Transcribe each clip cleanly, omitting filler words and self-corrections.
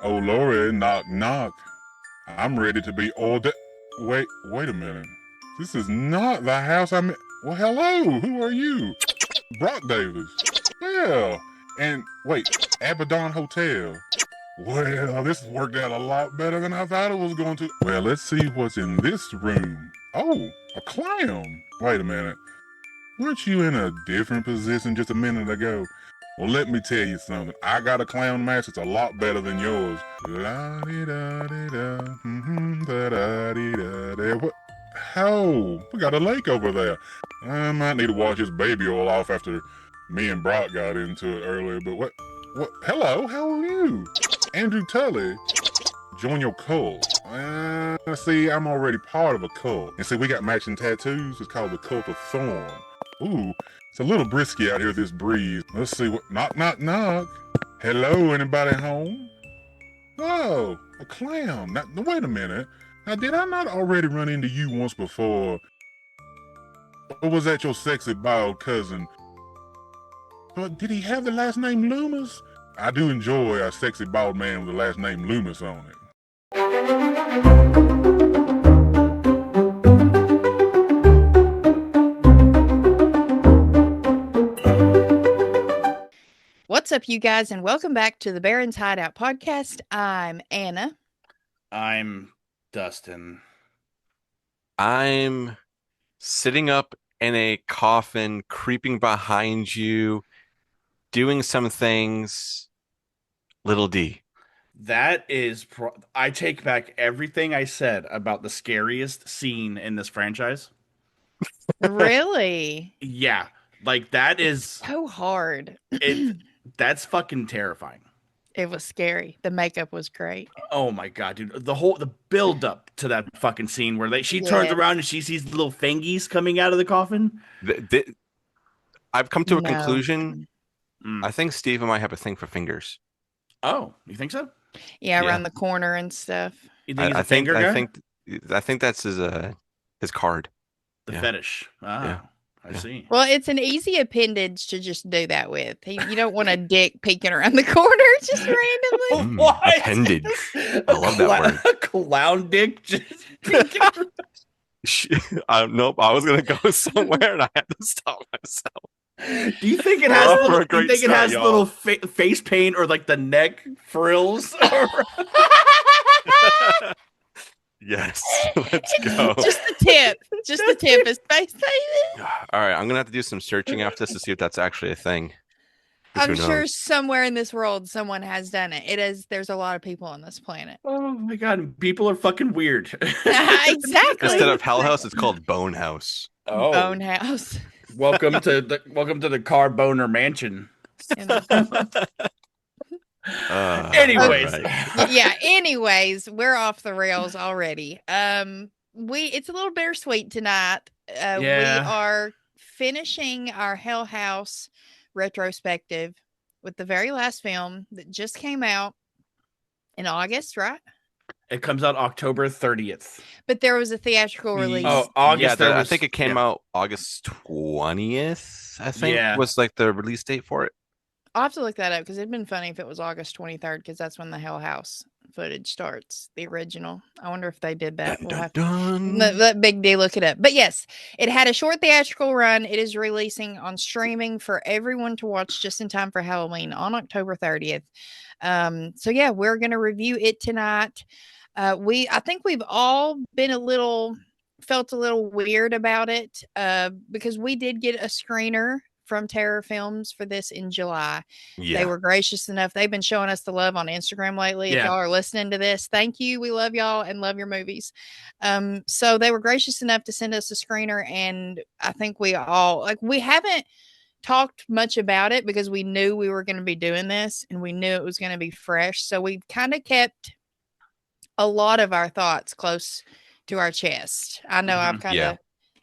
Oh, Lori, knock, knock. I'm ready to be ordered. Wait a minute. This is not the house I'm in. Well, hello. Who are you? Brock Davis. Well, and wait, Abaddon Hotel. Well, this worked out a lot better than I thought it was going to. Well, let's see what's in this room. Oh, a clown. Wait a minute. Weren't you in a different position just a minute ago? Well, let me tell you something. I got a clown mask. It's a lot better than yours. La-di-da-di-da, da-da-di-da-da. What? How? We got a lake over there. I might need to wash this baby oil off after me and Brock got into it earlier, but what? Hello, how are you? Andrew Tully, join your cult. See, I'm already part of a cult. And see, we got matching tattoos. It's called the Cult of Thorn. Ooh, it's a little brisky out here, this breeze. Let's see what... Knock, knock, knock. Hello, anybody home? Whoa, a clown. Now, wait a minute. Now, did I not already run into you once before? Or was that your sexy bald cousin? But did he have the last name Loomis? I do enjoy a sexy bald man with the last name Loomis on it. What's up, you guys, and welcome back to the Baron's Hideout podcast. I'm Anna. I'm Dustin. I'm sitting up in a coffin, creeping behind you, doing some things. Little D. That is... I take back everything I said about the scariest scene in this franchise. Really? Yeah. Like, that is... So hard. That's fucking terrifying. It was scary. The makeup was great. Oh my god, dude. The build up to that fucking scene where she turns around and she sees the little fingies coming out of the coffin. I've come to a conclusion. I think Steve and I have a thing for fingers. Oh, you think so? Yeah, around the corner and stuff. You think he's a finger guy? I think that's his card. The fetish. Ah. I see. Well, it's an easy appendage to just do that with. You don't want a dick peeking around the corner just randomly. What? Appendage. I love that word. A clown dick just Nope, I was going to go somewhere and I had to stop myself. Do you think it has little face paint or like the neck frills? Yes, let's go. Just the tip is face painted. All right, I'm gonna have to do some searching after this to see if that's actually a thing. I'm sure somewhere in this world someone has done it. There's a lot of people on this planet. Oh my god, people are fucking weird. Exactly. Instead of Hell House, it's called Bone House. Oh, Bone House. Welcome to the Car Boner Mansion. Anyways, right. Anyways, we're off the rails already. It's a little bittersweet tonight. We are finishing our Hell House retrospective with the very last film that just came out in August, right? It comes out October 30th. But there was a theatrical release. Oh, August. Yeah, I think it came out August 20th, I think was like the release date for it. I'll have to look that up because it'd been funny if it was August 23rd because that's when the Hell House footage starts, the original. I wonder if they did that. Let Big D look it up. But yes, it had a short theatrical run. It is releasing on streaming for everyone to watch just in time for Halloween on October 30th. So yeah, we're going to review it tonight. I think we've all been felt a little weird about it because we did get a screener from Terror Films for this in July. Yeah. They were gracious enough. They've been showing us the love on Instagram lately. If y'all are listening to this, thank you. We love y'all and love your movies. So they were gracious enough to send us a screener, and I think we haven't talked much about it because we knew we were going to be doing this and we knew it was going to be fresh. So we kind of kept a lot of our thoughts close to our chest. I know I've kind of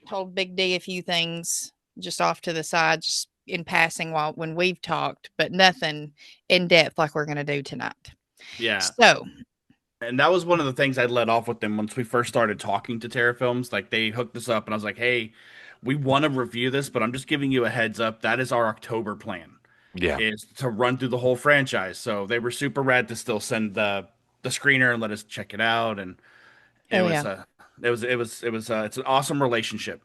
told Big D a few things just off to the side, just in passing when we've talked, but nothing in depth like we're going to do tonight. Yeah. So, and that was one of the things I led off with them once we first started talking to Terror Films. Like, they hooked us up and I was like, hey, we want to review this, but I'm just giving you a heads up. That is our October plan. Yeah. is to run through the whole franchise. So they were super rad to still send the screener and let us check it out, and it Oh was yeah. it's an awesome relationship.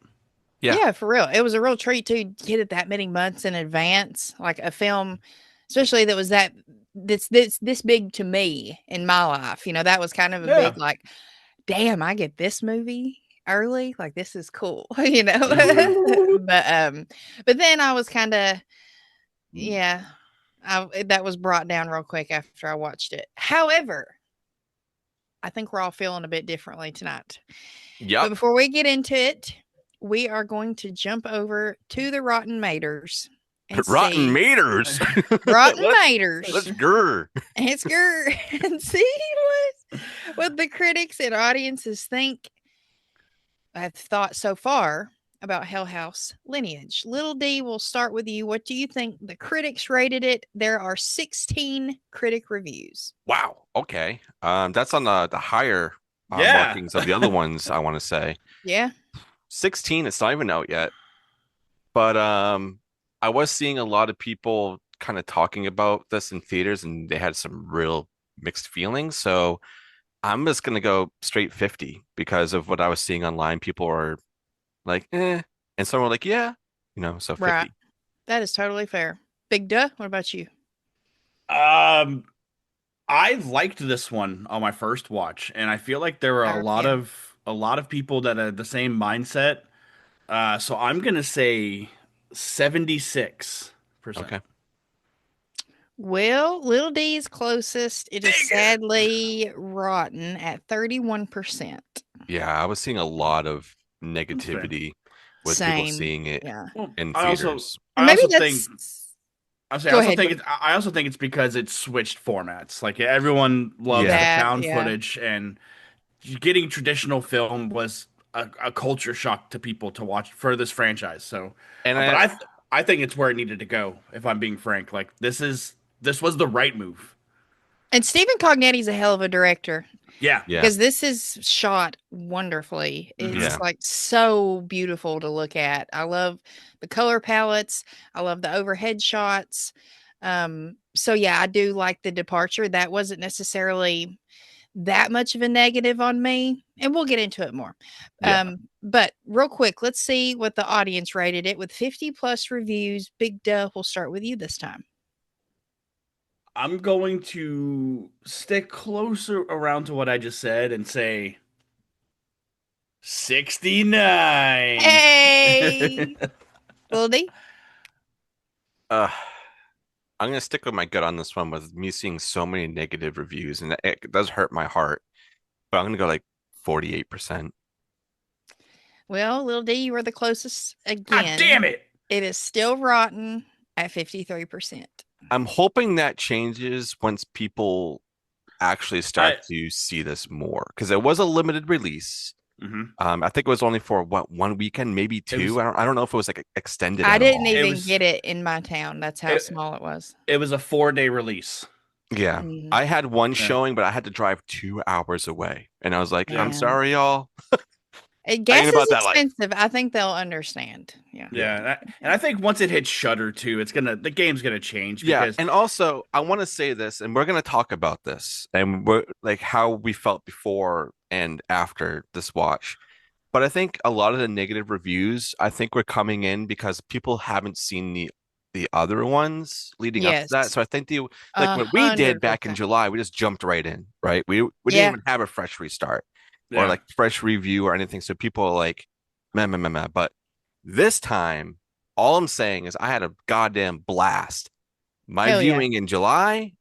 Yeah. Yeah, for real. It was a real treat to get it that many months in advance, like a film, especially that was this big to me in my life. You know, that was kind of a Yeah. big like, damn, I get this movie early. Like this is cool, you know. But then I was kind of yeah, that was brought down real quick after I watched it. However, I think we're all feeling a bit differently tonight. But Yep. before we get into it, we are going to jump over to the Rotten Maters and Rotten see Maters. Rotten Let's Maters. grr. It's good and see what the critics and audiences think. I've thought so far about Hell House Lineage. Little D, we'll start with you. What do you think the critics rated it? There are 16 critic reviews. Wow. Okay. That's on the higher Yeah. markings of the other ones, I want to say. Yeah. 16, it's not even out yet. But I was seeing a lot of people kind of talking about this in theaters, and they had some real mixed feelings. So I'm just gonna go straight 50 because of what I was seeing online. People are like, eh, and some were like, yeah, so 50. Right. That is totally fair. Big Duh, what about you? I liked this one on my first watch, and I feel like there were a lot Yeah. of people that had the same mindset. So I'm gonna say 76%. Okay. Well, Little D is closest. It is Dang it. sadly rotten at 31%. Yeah, I was seeing a lot of negativity with people Same. seeing it Yeah. Well, in I also theaters. I Maybe also that's think I say, I Go also ahead. think it's I also think it's because it's switched formats. Like everyone loves Yeah. the That, found yeah. footage, and getting traditional film was a culture shock to people to watch for this franchise. So, And but I think it's where it needed to go. If I'm being frank, like this was the right move. And Stephen Cognetti's a hell of a director Yeah, yeah, because this is shot wonderfully. It's Yeah. like so beautiful to look at. I love the color palettes. I love the overhead shots. So yeah, I do like the departure. That wasn't necessarily that much of a negative on me, and we'll get into it more. Yeah. But real quick, let's see what the audience rated it with 50 plus reviews. Big Duh, we'll start with you this time. I'm going to stick closer around to what I just said and say 69. Hey, Lil D. uh, I'm gonna stick with my gut on this one with me seeing so many negative reviews, and it does hurt my heart. But I'm gonna go like 48%. Well, Lil D, you were the closest God again. damn it! It is still rotten at 53%. I'm hoping that changes once people actually start to see this more, because it was a limited release. Mhm. I think it was only for one weekend, maybe two. I don't know if it was like extended. I at didn't all. even get it in my town. That's how small it was. It was a 4-day release. Yeah, Mhm. I had one Yeah. showing, but I had to drive 2 hours away, and I was like, Yeah. I'm sorry, y'all. Gas about is that life. expensive. I think they'll understand. Yeah. Yeah, and I think once it hits Shutter too, the game's gonna change. Yeah, Because and also I want to say this, and we're going to talk about this, and we're like how we felt before and after this watch. But I think a lot of the negative reviews, I think, were coming in because people haven't seen the other ones leading up to that. Yes. So I think like what we did back in 100%. July, we just jumped right in, right? We didn't Yeah. even have a fresh restart or Yeah. like fresh review or anything. So people are like, meh, meh, meh, meh. But this time, all I'm saying is I had a goddamn blast. My Hell yeah. viewing in July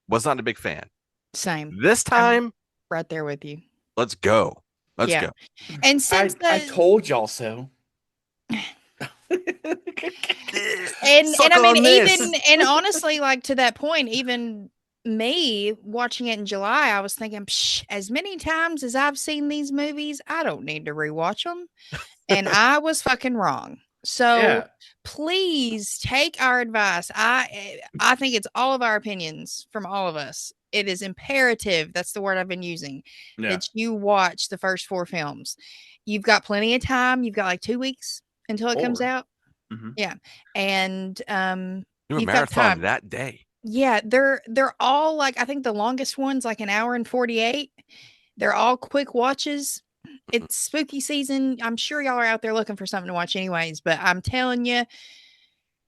was not a big fan. Same. This time, Right there with you. let's go. Let's Yeah. go. And since I told y'all so. and Suck I mean on this. even and honestly, like to that point, even me watching it in July, I was thinking, as many times as I've seen these movies, I don't need to rewatch them. And I was fucking wrong. So Yeah. please take our advice. I think it's all of our opinions from all of us. It is imperative, that's the word I've been using, Yeah. that you watch the first 4 films. You've got plenty of time. You've got like 2 weeks until it comes out. Mhm. Yeah. And Do a You've got marathon time. that day. Yeah, they're all like, I think the longest one's like an hour and 48. They're all quick watches. It's spooky season. I'm sure y'all are out there looking for something to watch anyways, but I'm telling you,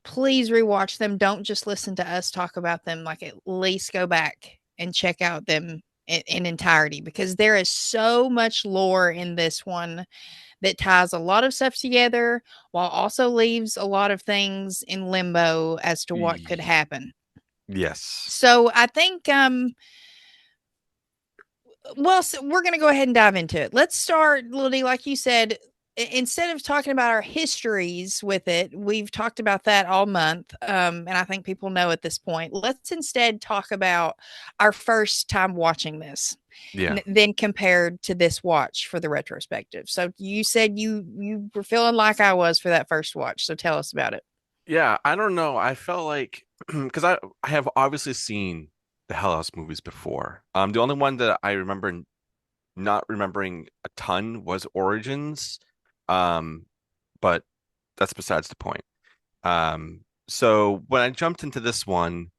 please rewatch them. Don't just listen to us talk about them. Like, at least go back and check out them in entirety, because there is so much lore in this one that ties a lot of stuff together while also leaves a lot of things in limbo as to what could happen. Yes. So I think well, so we're going to go ahead and dive into it. Let's start, Lil D, like you said, instead of talking about our histories with it, we've talked about that all month. And I think people know at this point. Let's instead talk about our first time watching this. Yeah. Then compared to this watch for the retrospective. So you said you were feeling like I was for that first watch. So tell us about it. Yeah, I don't know. I felt like because I have obviously seen the Hell House movies before. The only one that I remember not remembering a ton was Origins. But that's besides the point. So when I jumped into this one,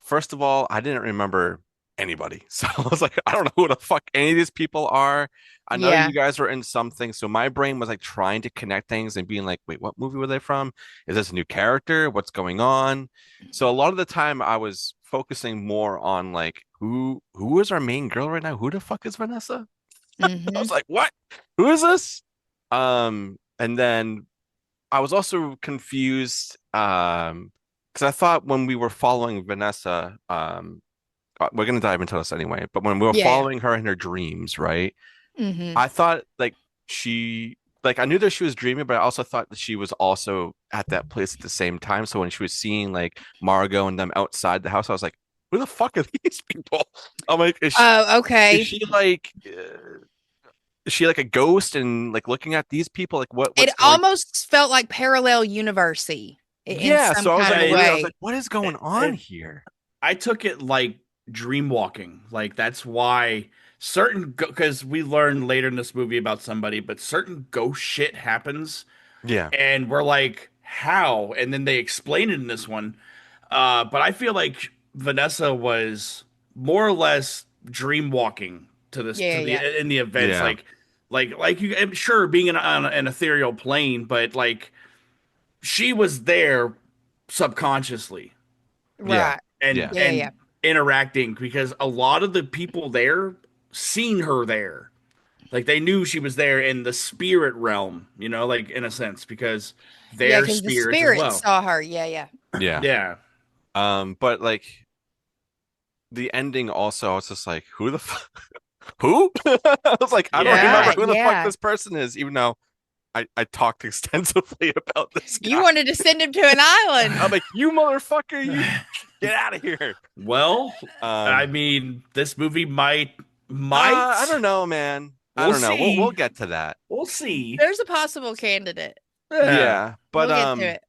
first of all, I didn't remember anybody. So I was like, I don't know who the fuck any of these people are. I know Yeah. you guys were in something. So my brain was like trying to connect things and being like, wait, what movie were they from? Is this a new character? What's going on? So a lot of the time I was focusing more on like who is our main girl right now? Who the fuck is Vanessa? I was like, what? Who is this? And then I was also confused because I thought when we were following Vanessa, we're gonna dive into this anyway, but when we were Yeah. following her in her dreams, right? I thought like I knew that she was dreaming, but I also thought that she was also at that place at the same time. So when she was seeing like Margot and them outside the house, I was like, who the fuck are these people? I'm like, okay. Is she like a ghost and like looking at these people? Like what's It going almost felt like parallel university in Yeah, some so I was kind like, of I way. was like, what is going on here? I took it like dream walking. Like that's why certain because we learn later in this movie about somebody, but certain ghost shit happens, Yeah. and we're like, how? And then they explain it in this one. But I feel like Vanessa was more or less dream walking to this Yeah, to the yeah. in the events. Yeah. Like you, I'm sure being on an ethereal plane, but like she was there subconsciously Yeah. Right. and Yeah. Yeah, yeah. and interacting because a lot of the people there seen her there. Like they knew she was there in the spirit realm, you know, like in a sense, because Yeah, they're because the spirits as spirit well. saw her. Yeah, yeah. Yeah. Yeah. But like the ending also, I was just like, who the fuck? Who? I was like, I don't remember Right, who the fuck yeah. this person is, even though I talked extensively about this guy. You wanted to send him to an island. I'm like, you motherfucker, you get out of here. Well, I mean, this movie might. I don't know, man. I We'll don't know. see. We'll get to that. We'll see. There's a possible candidate. Yeah, but We'll get to it.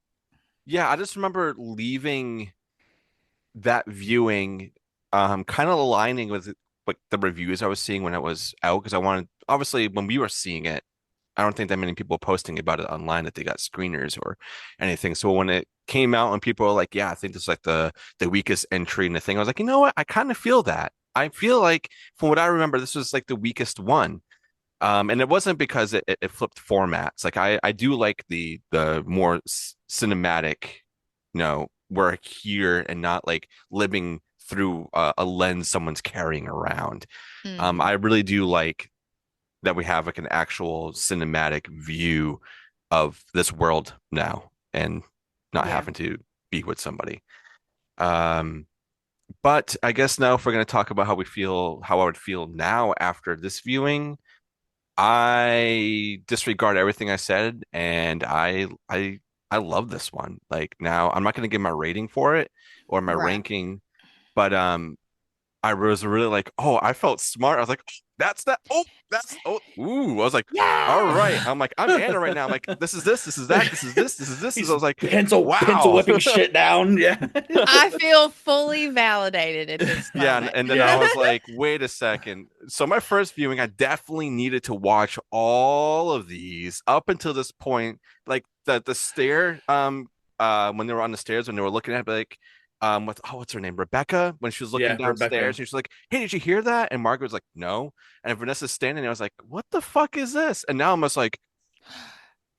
yeah, I just remember leaving that viewing kind of aligning with like the reviews I was seeing when it was out because I wanted obviously when we were seeing it, I don't think that many people were posting about it online that they got screeners or anything. So when it came out and people were like, yeah, I think this is like the weakest entry in the thing, I was like, you know what? I kind of feel that. I feel like from what I remember, this was like the weakest one. And it wasn't because it flipped formats. Like I do like the more cinematic, we're here and not like living through a lens someone's carrying around. I really do like that we have like an actual cinematic view of this world now and not having to be with somebody. But I guess now if we're going to talk about how I would feel now after this viewing, I disregard everything I said and I love this one. Like now I'm not going to give my rating for it or my ranking, but I was really like, oh, I felt smart. I was like, ooh. I was like, all right. I'm like, I'm Anna right now. I'm like, this is this is that, this is this, this is this. He's I was like, pencil whipping shit down. Yeah. I feel fully validated at this yeah, moment. and then I was like, wait a second. So my first viewing, I definitely needed to watch all of these up until this point. Like the stair when they were on the stairs when they were looking at like with what's her name, Rebecca, when she was looking Yeah, Rebecca. downstairs and she's like, hey, did you hear that? And Margaret was like, no. And Vanessa's standing there, I was like, what the fuck is this? And now I'm just like,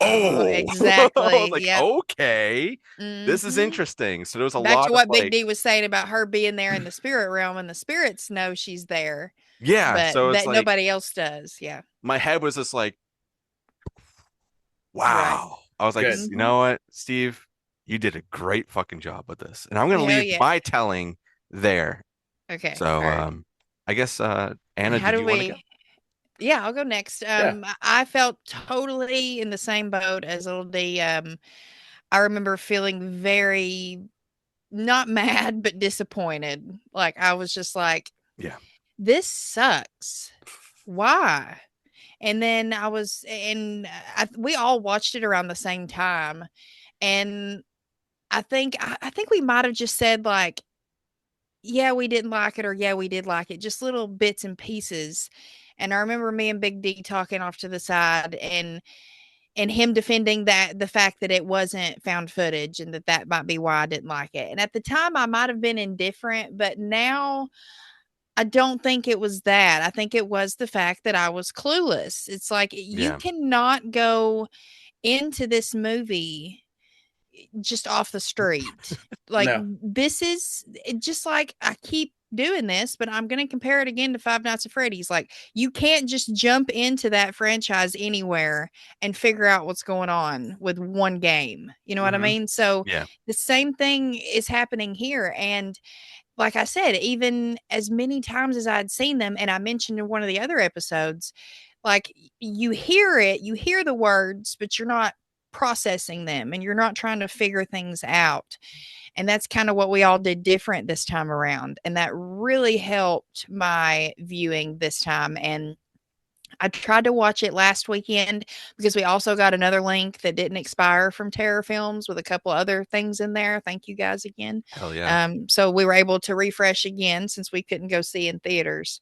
oh, exactly. I was like, Yep. okay, this is Mhm. interesting. So there was a Back lot to what of Big like, D was saying about her being there in the spirit realm, and the spirits know she's there, yeah. but So it's that like nobody else does. Yeah. my head was just like, Right. wow. I was like, Good. you know what, Steve, you did a great fucking job with this. And I'm gonna Hell leave yeah. my telling there. Okay. So All right. I guess Anna, How did do you want to go? we? Yeah, I'll go next. Yeah. I felt totally in the same boat as Little D. I remember feeling very not mad but disappointed. Like I was just like, Yeah. this sucks. Why? And then we all watched it around the same time, and I think we might have just said like, yeah, we didn't like it, or yeah, we did like it, just little bits and pieces. And I remember me and Big D talking off to the side, and him defending that the fact that it wasn't found footage and that might be why I didn't like it. And at the time I might have been indifferent, but now I don't think it was that. I think it was the fact that I was clueless. It's like you Yeah. cannot go into this movie just off the street. Like No. this is just like I keep doing this, but I'm going to compare it again to Five Nights at Freddy's. Like you can't just jump into that franchise anywhere and figure out what's going on with one game. You know what I Mhm. mean? So Yeah. the same thing is happening here. And like I said, even as many times as I'd seen them, and I mentioned in one of the other episodes, like you hear the words, but you're not processing them and you're not trying to figure things out. And that's kind of what we all did different this time around. And that really helped my viewing this time. And I tried to watch it last weekend because we also got another link that didn't expire from Terror Films with a couple other things in there. Thank you guys again. Hell yeah. So we were able to refresh again since we couldn't go see in theaters.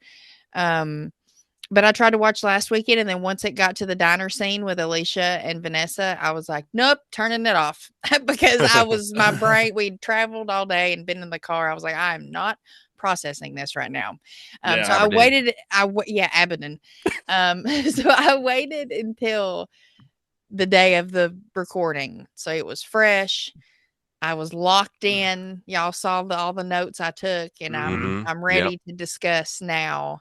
But I tried to watch last weekend, and then once it got to the diner scene with Alicia and Vanessa, I was like, nope, turning it off because my brain, we'd traveled all day and been in the car. I was like, I am not processing this right now. Yeah, so Aberdeen. I waited. Aberdeen. So I waited until the day of the recording. So it was fresh. I was locked in. Y'all saw all the notes I took, and Mhm. I'm ready to discuss now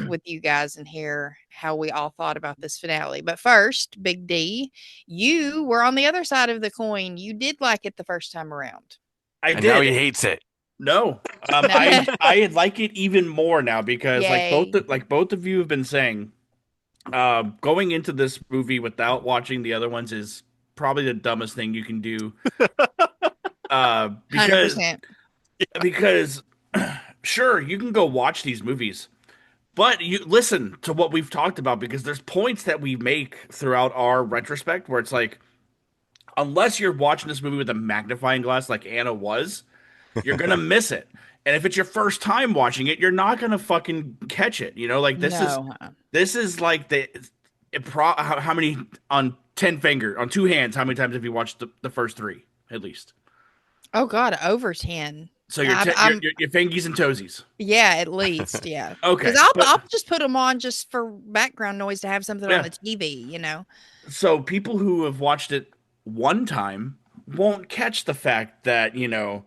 with you guys and hear how we all thought about this finale. But first, Big D, you were on the other side of the coin. You did like it the first time around. I And did. now he hates it. No, I like it even more now because Yay. like both of you have been saying, going into this movie without watching the other ones is probably the dumbest thing you can do. Because 100%. Sure, you can go watch these movies, but you listen to what we've talked about because there's points that we make throughout our retrospect where it's like, unless you're watching this movie with a magnifying glass like Anna was, you're gonna miss it. And if it's your first time watching it, you're not gonna fucking catch it. You know, like this is like how many on 10 finger on 2 hands? How many times have you watched the first 3 at least? Oh God, over 10. So your fingies and toesies. Yeah, at least. Yeah. Okay. Because I'll just put them on just for background noise to have something on the TV, you know? So people who have watched it one time won't catch the fact that, you know,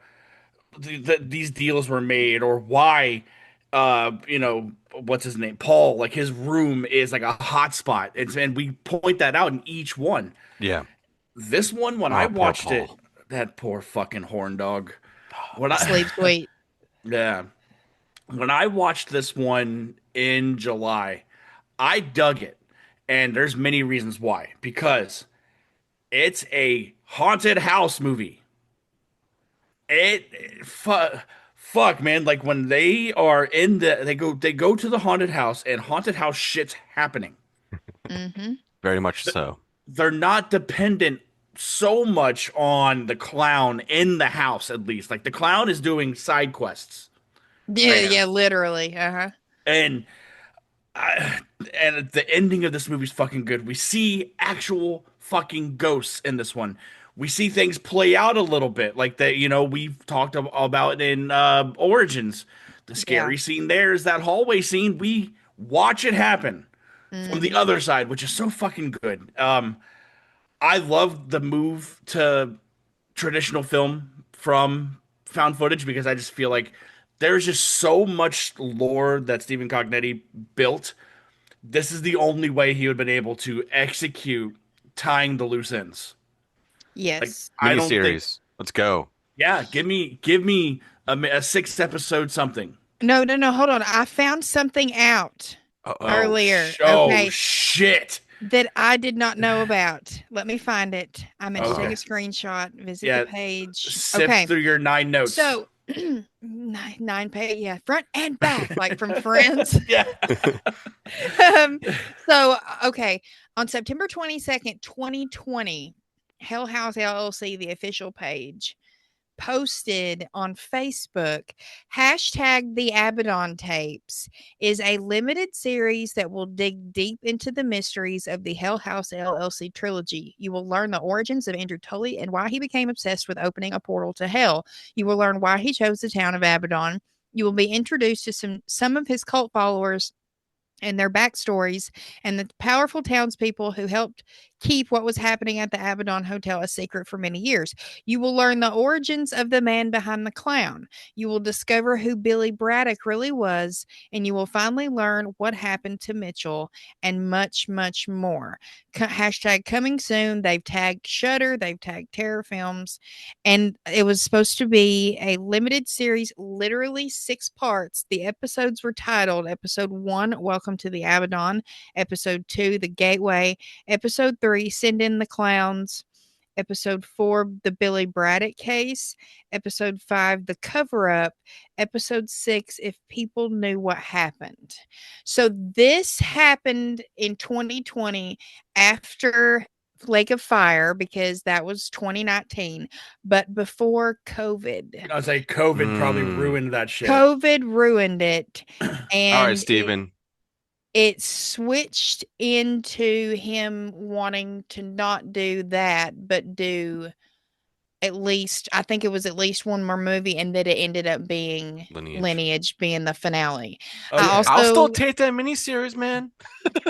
these deals were made or why, you know, what's his name? Paul, like his room is like a hot spot. And we point that out in each one. Yeah. This one, when I poor watched it, Paul. that poor fucking horn dog. Sleep sweet. Yeah. When I watched this one in July, I dug it. And there's many reasons why. Because it's a haunted house movie. Fuck, man. Like when they are they go to the haunted house and haunted house shit's happening. Mm-hmm. Very much so. They're not dependent so much on the clown in the house, at least. Like the clown is doing side quests. Yeah, literally. Uh-huh. And the ending of this movie is fucking good. We see actual fucking ghosts in this one. We see things play out a little bit, like that. We've talked about in Origins. The Yeah. scary scene there is that hallway scene. We watch it happen from the Mhm. other side, which is so fucking good. I love the move to traditional film from found footage because I just feel like there's just so much lore that Stephen Cognetti built. This is the only way he would have been able to execute tying the loose ends. Like Yes. I don't think, Miniseries. Let's go. yeah, give me a 6 episode something. No, no, no. Hold on. I found something out Uh-oh. earlier. Oh Okay. shit. That I did not know about. Let me find it. I meant to take Okay. a screenshot, visit the Yeah, page. sift Okay. through your 9 notes. So nine page, yeah, front and back, like from Friends. Yeah. um, okay. On September 22nd, 2020, Hell House LLC, the official page, posted on Facebook, hashtag the Abaddon tapes is a limited series that will dig deep into the mysteries of the Hell House LLC trilogy. You will learn the origins of Andrew Tully and why he became obsessed with opening a portal to hell. You will learn why he chose the town of Abaddon. You will be introduced to some of his cult followers and their backstories, and the powerful townspeople who helped keep what was happening at the Abaddon Hotel a secret for many years. You will learn the origins of the man behind the clown. You will discover who Billy Braddock really was, and you will finally learn what happened to Mitchell, and much, much more. Hashtag coming soon. They've tagged Shudder, they've tagged Terror Films, and it was supposed to be a limited series, literally 6 parts. The episodes were titled Episode 1, Welcome to the Abaddon, Episode 2, The Gateway, Episode 3, Send in the Clowns, Episode 4, The Billy Braddock Case, Episode 5, The Cover Up, Episode 6, If People Knew What Happened. So this happened in 2020 after Lake of Fire, because that was 2019, but before COVID. I was like, COVID probably ruined that shit. COVID ruined it. And All right, Steven. it switched into him wanting to not do that, but do at least, I think it was at least one more movie, and that it ended up being Lineage being the finale. Okay. I'll still take that miniseries, man.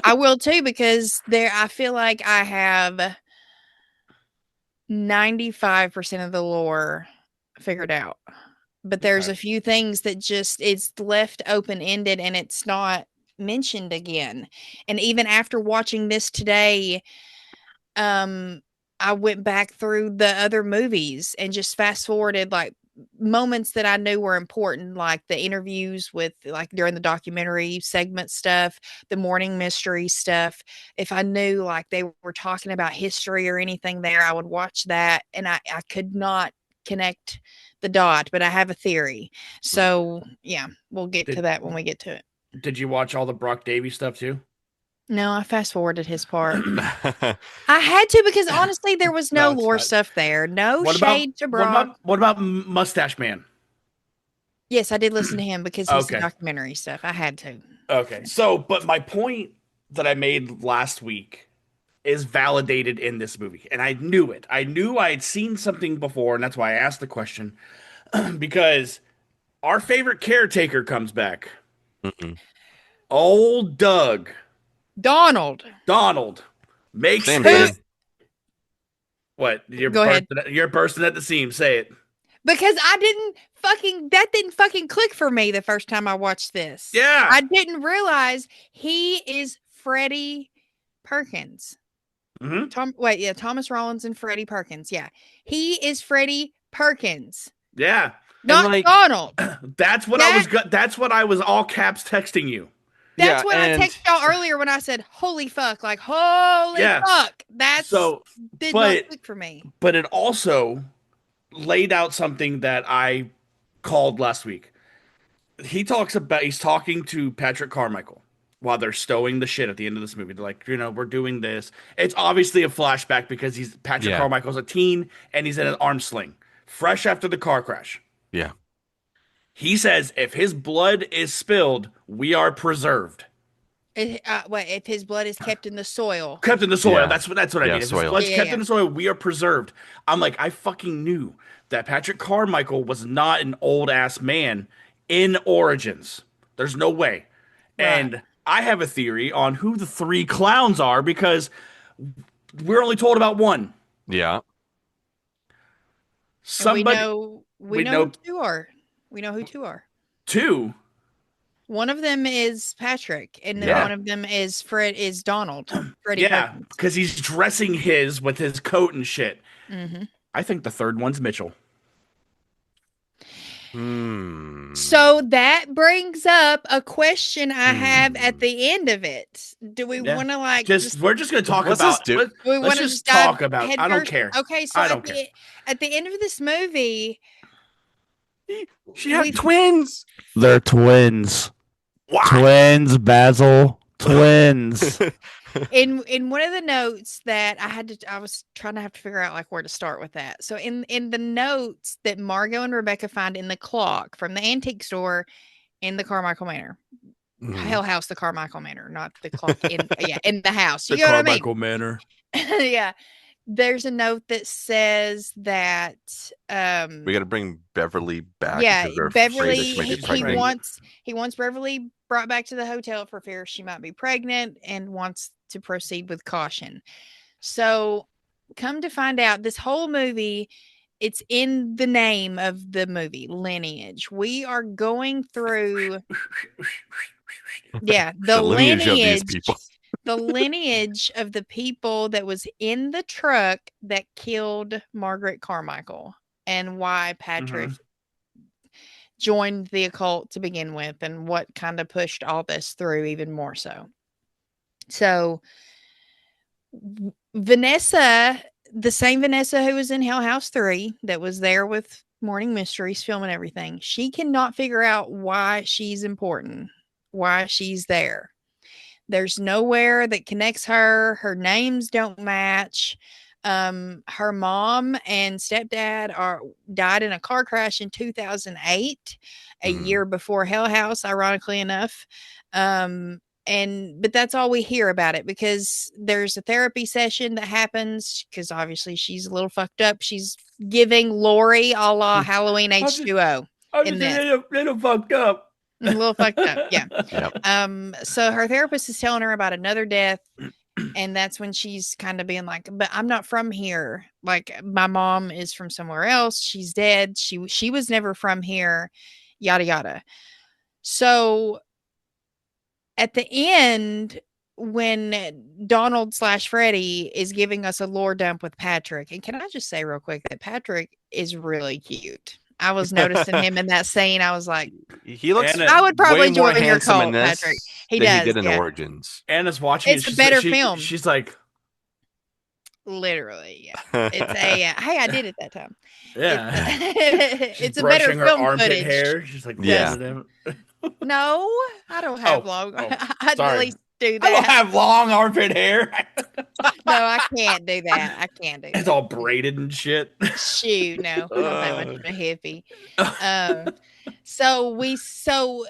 I will too, because I feel like I have 95% of the lore figured out. But there's a few things that just, it's left open-ended and it's not mentioned again. And even after watching this today, I went back through the other movies and just fast forwarded like moments that I knew were important, like the interviews with, like during the documentary segment stuff, the morning mystery stuff. If I knew like they were talking about history or anything there, I would watch that, and I could not connect the dot, but I have a theory. So yeah, we'll get to that when we get to it. Did you watch all the Brock Davey stuff too? No, I fast forwarded his part. I had to, because honestly, there was no lore stuff there. No shade to Brock. What about Mustache Man? Yes, I did listen to him because he's the documentary stuff. I had to. Okay. So, but my point that I made last week is validated in this movie. And I knew it. I knew I had seen something before, and that's why I asked the question. Because our favorite caretaker comes back. Old Doug. Donald makes Same his... thing. What? Go ahead. You're bursting at the seams. Say it. Because that didn't fucking click for me the first time I watched this. Yeah. I didn't realize he is Freddie Perkins. Mm-hmm. Thomas Rollins and Freddie Perkins. Yeah. He is Freddie Perkins. Yeah. Not Donald. That's what I was all caps texting you. That's what I texted y'all earlier when I said, holy fuck, like, holy fuck. That's did not click for me. But it also laid out something that I called last week. He's talking to Patrick Carmichael while they're stowing the shit at the end of this movie. They're like, we're doing this. It's obviously a flashback because Patrick Carmichael's a teen and he's in an arm sling, fresh after the car crash. Yeah. He says, if his blood is spilled, we are preserved. If his blood is kept in the soil. Kept in the soil. Yeah. That's what I Yeah, mean. If his soil. blood's Yeah, kept yeah. in the soil, we are preserved. I'm like, I fucking knew that Patrick Carmichael was not an old ass man in Origins. There's no way. Right. And I have a theory on who the 3 clowns are because we're only told about one. Yeah. And Somebody we know who 2 are. We know who 2 are. 2. One of them is Patrick, and then Yeah. one of them is Donald. Freddie Yeah, Perkins. because he's dressing with his coat and shit. Mm-hmm. I think the 3rd one's Mitchell. So that brings up a question I have at the end of it. Do we want to we're just gonna talk Let's about just do- let's just talk about head I don't first? care. Okay, so I don't care. At the end of this movie, She had twins. They're twins. Why? Twins, Basil. Twins. in one of the notes that I was trying to have to figure out like where to start with that. So in the notes that Margot and Rebecca find in the clock from the antique store in the Carmichael Manor. Hell House, the Carmichael Manor, not the clock in the house. You The know Carmichael what I mean? Manor. Yeah. There's a note that says that We got to bring Beverly back. yeah, because they're afraid that Beverly she might be he pregnant. wants Beverly brought back to the hotel for fear she might be pregnant and wants to proceed with caution. So come to find out, this whole movie, it's in the name of the movie, Lineage. We are going through the lineage of these people. The lineage of the people that was in the truck that killed Margaret Carmichael and why Patrick joined the occult to begin with and what kind of pushed all this through even more so. So Vanessa, the same Vanessa who was in Hell House 3 that was there with Morning Mysteries filming everything, she cannot figure out why she's important, why she's there. There's nowhere that connects her. Her names don't match. Her mom and stepdad died in a car crash in 2008, a year before Hell House, ironically enough. But that's all we hear about it because there's a therapy session that happens because obviously she's a little fucked up. She's giving Lori a la Halloween H2O. I'm just a little fucked up. A little fucked up, yeah. Yep. So her therapist is telling her about another death, and that's when she's kind of being like, "But I'm not from here. Like my mom is from somewhere else. She's dead. She was never from here. Yada yada." So at the end, when Donald / Freddie is giving us a lore dump with Patrick, and can I just say real quick that Patrick is really cute. I was noticing him in that scene. I was like, he looks. I would probably way more join your handsome cult, in this Patrick. He than does. He did in yeah. Origins. Anna's watching. It's a better film. She's like, literally, yeah. It's a hey, I did it that time. yeah. It's a better her film armpit footage. hair. She's like, Yeah. No, I don't have long. I'd sorry. at least do I don't that. have long armpit hair. No, I can't do that. I can't do that. It's all braided and shit. Shoot, no, I'm not that much of a hippie. So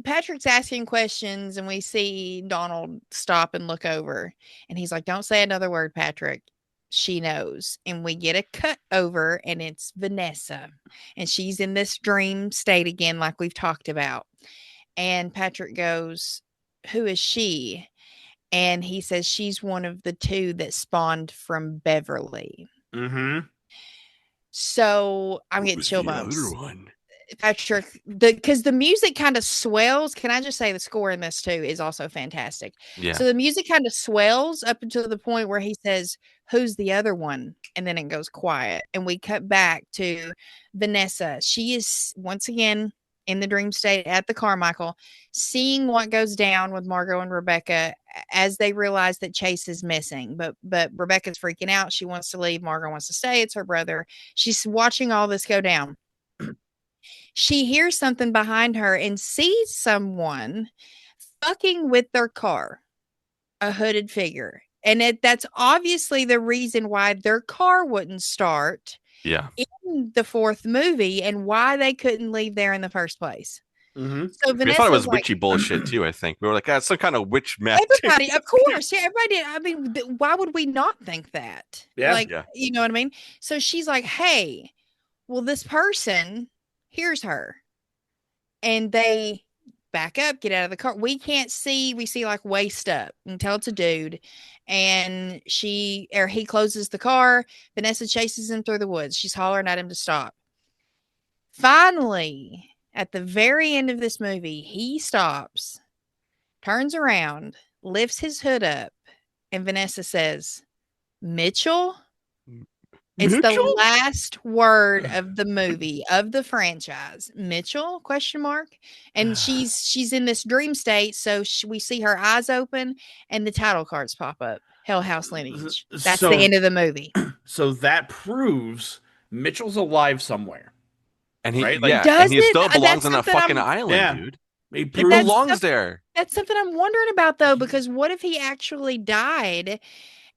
Patrick's asking questions, and we see Donald stop and look over, and he's like, "Don't say another word, Patrick." She knows, and we get a cut over, and it's Vanessa, and she's in this dream state again, like we've talked about. And Patrick goes, "Who is she?" And he says she's one of the 2 that spawned from Beverly. Mm-hmm. So I'm getting chill bumps. The other one? Patrick, because the music kind of swells. Can I just say the score in this too is also fantastic. Yeah. So the music kind of swells up until the point where he says, "Who's the other one?" And then it goes quiet. And we cut back to Vanessa. She is once again in the dream state at the Carmichael, seeing what goes down with Margot and Rebecca as they realize that Chase is missing. But Rebecca's freaking out. She wants to leave. Margot wants to stay. It's her brother. She's watching all this go down. She hears something behind her and sees someone fucking with their car, a hooded figure. And that's obviously the reason why their car wouldn't start Yeah. in the 4th movie and why they couldn't leave there in the first place. Mm-hmm. So We thought it was Vanessa's like, witchy bullshit too. I think we were like, some kind of witch magic. everybody, of course, yeah, everybody did. I mean, why would we not think that? Yeah. Like, Yeah. you know what I mean? So she's like, hey, well, this person hears her, and they back up, get out of the car. We can't see. We see like waist up. You can tell it's a dude, and he closes the car. Vanessa chases him through the woods. She's hollering at him to stop. Finally, at the very end of this movie, he stops, turns around, lifts his hood up, and Vanessa says, Mitchell? It's the Mitchell? last word of the movie, of the franchise. Mitchell? Question mark. And she's in this dream state, so we see her eyes open and the title cards pop up. Hell House Lineage. That's So- the end of the movie. So that proves Mitchell's alive somewhere. And he, Right? Like, yeah, does and he it? still belongs That's on a something fucking I'm- island, Yeah. dude. He He proves that's belongs something- there. That's something I'm wondering about though, because what if he actually died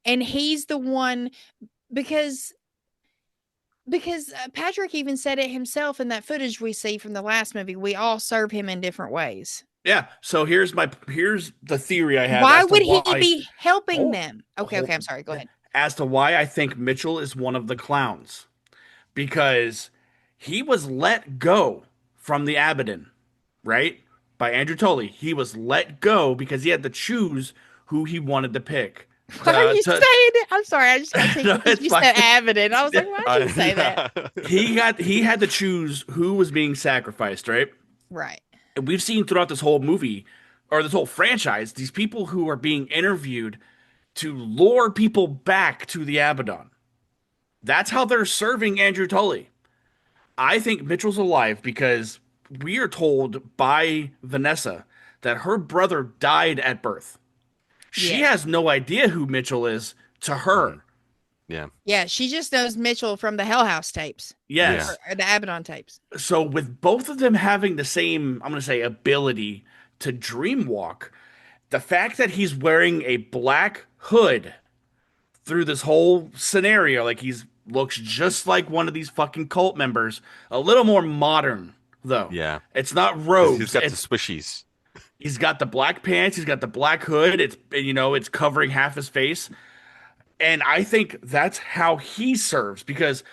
and he's the one because Patrick even said it himself in that footage we see from the last movie. We all serve him in different ways. yeah. So here's the theory I have. Why as to would he why- be helping Oh, them? Okay, hold- I'm sorry. Go ahead. As to why I think Mitchell is one of the clowns, because he was let go from the Abaddon, right? By Andrew Tully. He was let go because he had to choose who he wanted to pick. Why are you saying it? I'm sorry. I just got to No, because it's you fine. said Abaddon. I was like, why did you say that? He had to choose who was being sacrificed, right? Right. And we've seen throughout this whole movie or this whole franchise, these people who are being interviewed to lure people back to the Abaddon. That's how they're serving Andrew Tully. I think Mitchell's alive because we are told by Vanessa that her brother died at birth. She Yeah. has no idea who Mitchell is to her. Yeah. Yeah, she just knows Mitchell from the Hell House tapes. Yes. Or the Abaddon tapes. So with both of them having the same, I'm going to say, ability to dreamwalk, the fact that he's wearing a black hood through this whole scenario, like he's looks just like one of these fucking cult members, a little more modern though. Yeah. It's not robes. He's got the It's- swishies. He's got the black pants. He's got the black hood. It's covering half his face, and I think that's how he serves because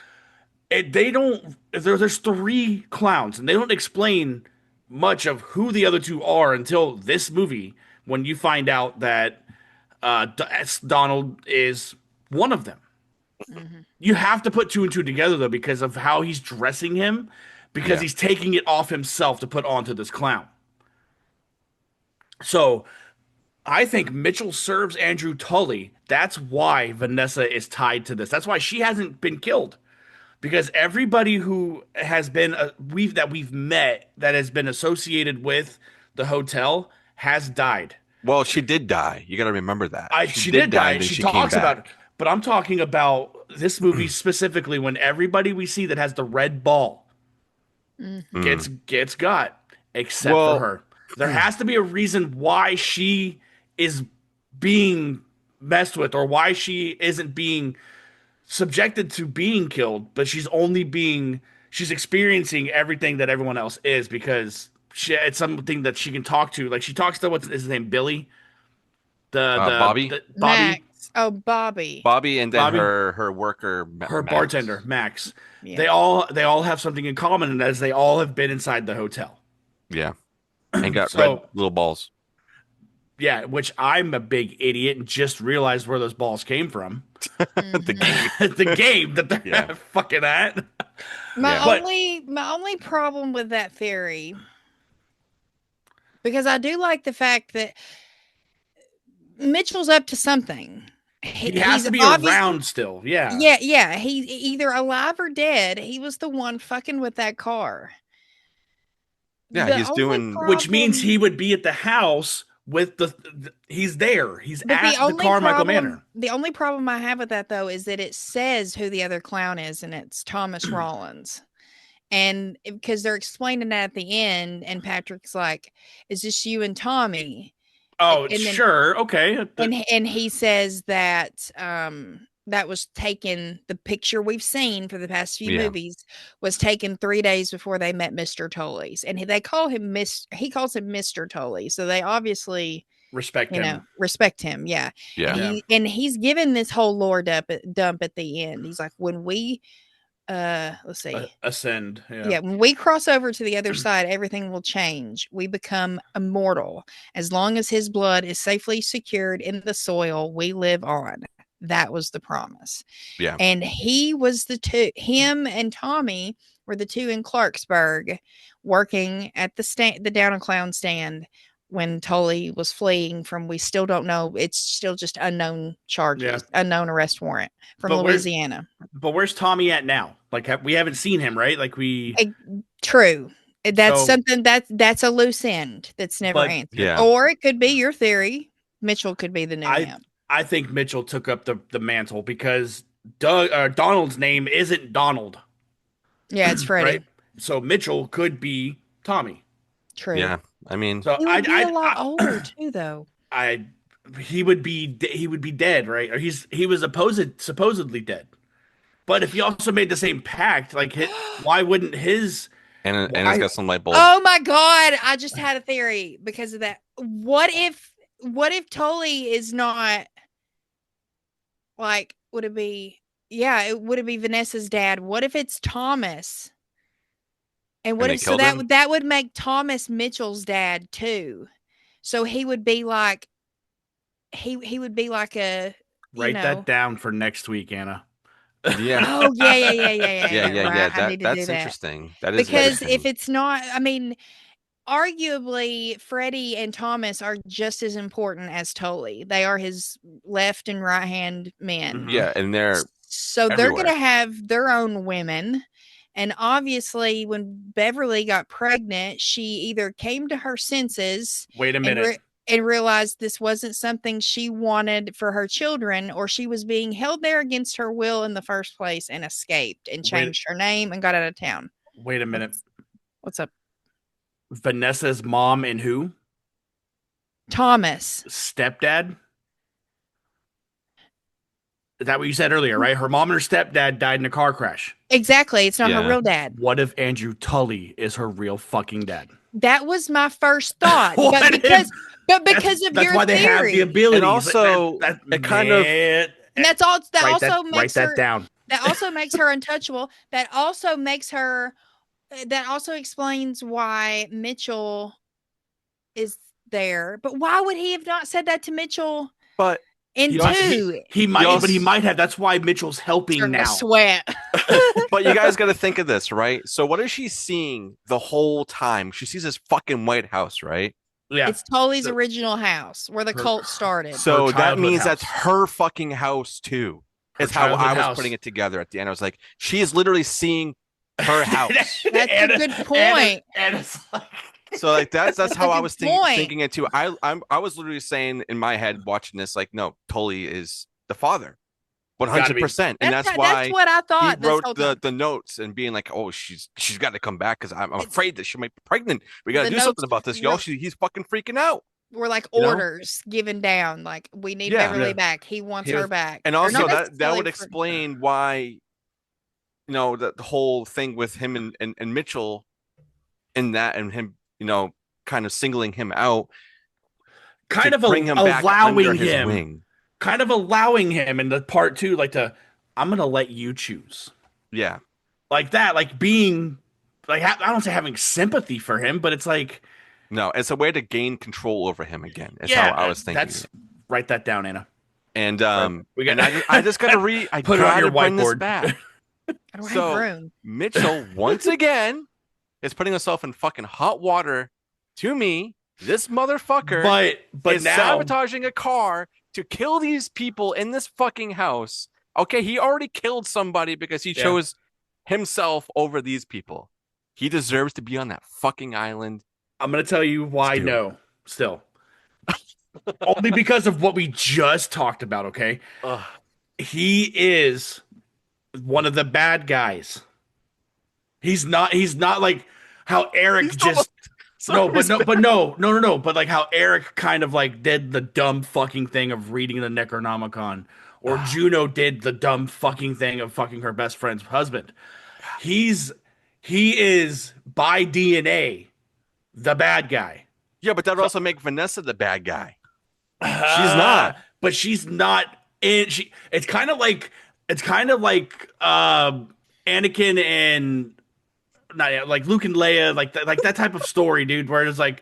they don't. There's three clowns, and they don't explain much of who the other two are until this movie when you find out that Donald is one of them. Mm-hmm. You have to put two and two together though because of how he's dressing him, because Yeah. he's taking it off himself to put onto this clown. So I think Mitchell serves Andrew Tully. That's why Vanessa is tied to this. That's why she hasn't been killed. Because everybody who has been we've met that has been associated with the hotel has died. Well, she did die. You got to remember that. She did die. and then She came talks about it. back. But I'm talking about this movie specifically when everybody we see that has the red ball gets got, except Well- for her. There has to be a reason why she is being messed with or why she isn't being subjected to being killed, but she's experiencing everything that everyone else is because it's something that she can talk to. Like she talks to what's his name, Billy, Bobby? Bobby, Max. Oh, Bobby. Bobby and then Bobby. her worker, her Max. bartender, Max. Yeah. They all have something in common, and as they all have been inside the hotel. Yeah. And got So- red little balls. Yeah, which I'm a big idiot and just realized where those balls came from. The game. The game that they're Yeah. fucking at. My Yeah. But- only problem with that theory, because I do like the fact that Mitchell's up to something. He has he's to be obvious- around still. Yeah. Yeah. He's either alive or dead. He was the one fucking with that car. Yeah, The he's only doing- Which means problem- he would be at the house with he's there. He's But at the Carmichael Manor. The only problem I have with that though is that it says who the other clown is, and it's Thomas Rollins. And because they're explaining that at the end, and Patrick's like, "Is this you and Tommy?" Oh, and then- sure. Okay. And he says that that was taken, the picture we've seen for the past few Yeah. movies was taken 3 days before they met Mr. Tully's. And they call him he calls him Mr. Tully. So they obviously, Respect him. respect him. Yeah. Yeah. And he's given this whole lore dump at the end. He's like, when we, let's see. Ascend. Yeah, when we cross over to the other side, everything will change. We become immortal. As long as his blood is safely secured in the soil, we live on. That was the promise. Yeah. And him and Tommy were the two in Clarksburg working at the Down and Clown stand when Tully was fleeing from, we still don't know. It's still just unknown charges, unknown arrest warrant from Louisiana. But where's Tommy at now? Like, we haven't seen him, right? Like True. That's something that's a loose end that's never answered. Yeah. Or it could be your theory. Mitchell could be the new him. I think Mitchell took up the mantle because Donald's name isn't Donald. Yeah, it's Freddie. Right? So Mitchell could be Tommy. True. Yeah. I mean, he would be a lot older too, though. He would be dead, right? Or he was supposedly dead. But if he also made the same pact, like, why wouldn't his? And it's got some light bulb. Oh my God! I just had a theory because of that. What if Tully is not? Like, would it be? Yeah, would it be Vanessa's dad? What if it's Thomas? And what if that would make Thomas Mitchell's dad too? So he would be like, he would be like a. Write that down for next week, Anna. Yeah. Oh yeah. Right. That's interesting. That is because if it's not, I mean, arguably Freddie and Thomas are just as important as Tully. They are his left and right hand men. Yeah, and they're they're going to have their own women. And obviously, when Beverly got pregnant, she either came to her senses. Wait a minute. And realized this wasn't something she wanted for her children, or she was being held there against her will in the first place and escaped and changed her name and got out of town. Wait a minute. What's up? Vanessa's mom and who? Thomas. Stepdad? Is that what you said earlier, right? Her mom and her stepdad died in a car crash. Exactly. It's not her real dad. What if Andrew Tully is her real fucking dad? That was my first thought. But because of your why theory. They have the ability. And also, write that down. That also makes her untouchable. That also explains why Mitchell is there. But why would he have not said that to Mitchell? But he might, but he might have. That's why Mitchell's helping now. Sweat. But you guys got to think of this, right? So what is she seeing the whole time? She sees this fucking White House, right? Yeah, it's Tully's original house where the cult started. So that means that's her fucking house too. Is how I was putting it together at the end. I was like, she is literally seeing her house. That's a good point. And it's like. So like that's how I was thinking it too. I was literally saying in my head watching this, like, no, Tully is the father, 100%, and that's why what I thought. He wrote the notes and being like, oh, she's got to come back because I'm afraid that she might be pregnant. We got to do something about this, y'all. He's fucking freaking out. We're like orders given down, like we need Beverly back. He wants her back, and also that would explain why, the whole thing with him and Mitchell, in that and him. Kind of singling him out, kind of allowing him in the part two, like I'm gonna let you choose. Yeah, like that, like being like I don't say having sympathy for him, but it's like no, it's a way to gain control over him again. Is how I was thinking. Write that down, Anna. And I just gotta put it on your whiteboard. Back. I don't have room. Mitchell once again. Is putting herself in fucking hot water. To me, this motherfucker but is now sabotaging a car to kill these people in this fucking house. Okay, he already killed somebody because he chose himself over these people. He deserves to be on that fucking island. I'm gonna tell you why. Still, only because of what we just talked about. Okay, he is one of the bad guys. He's not like how Eric but like how Eric kind of like did the dumb fucking thing of reading the Necronomicon, or Juno did the dumb fucking thing of fucking her best friend's husband. He is by DNA the bad guy. Yeah, but that would So also make Vanessa the bad guy. She's not. But she's not in. It's kind of like Anakin and not yet, like Luke and Leia, like that type of story, dude. Where it's like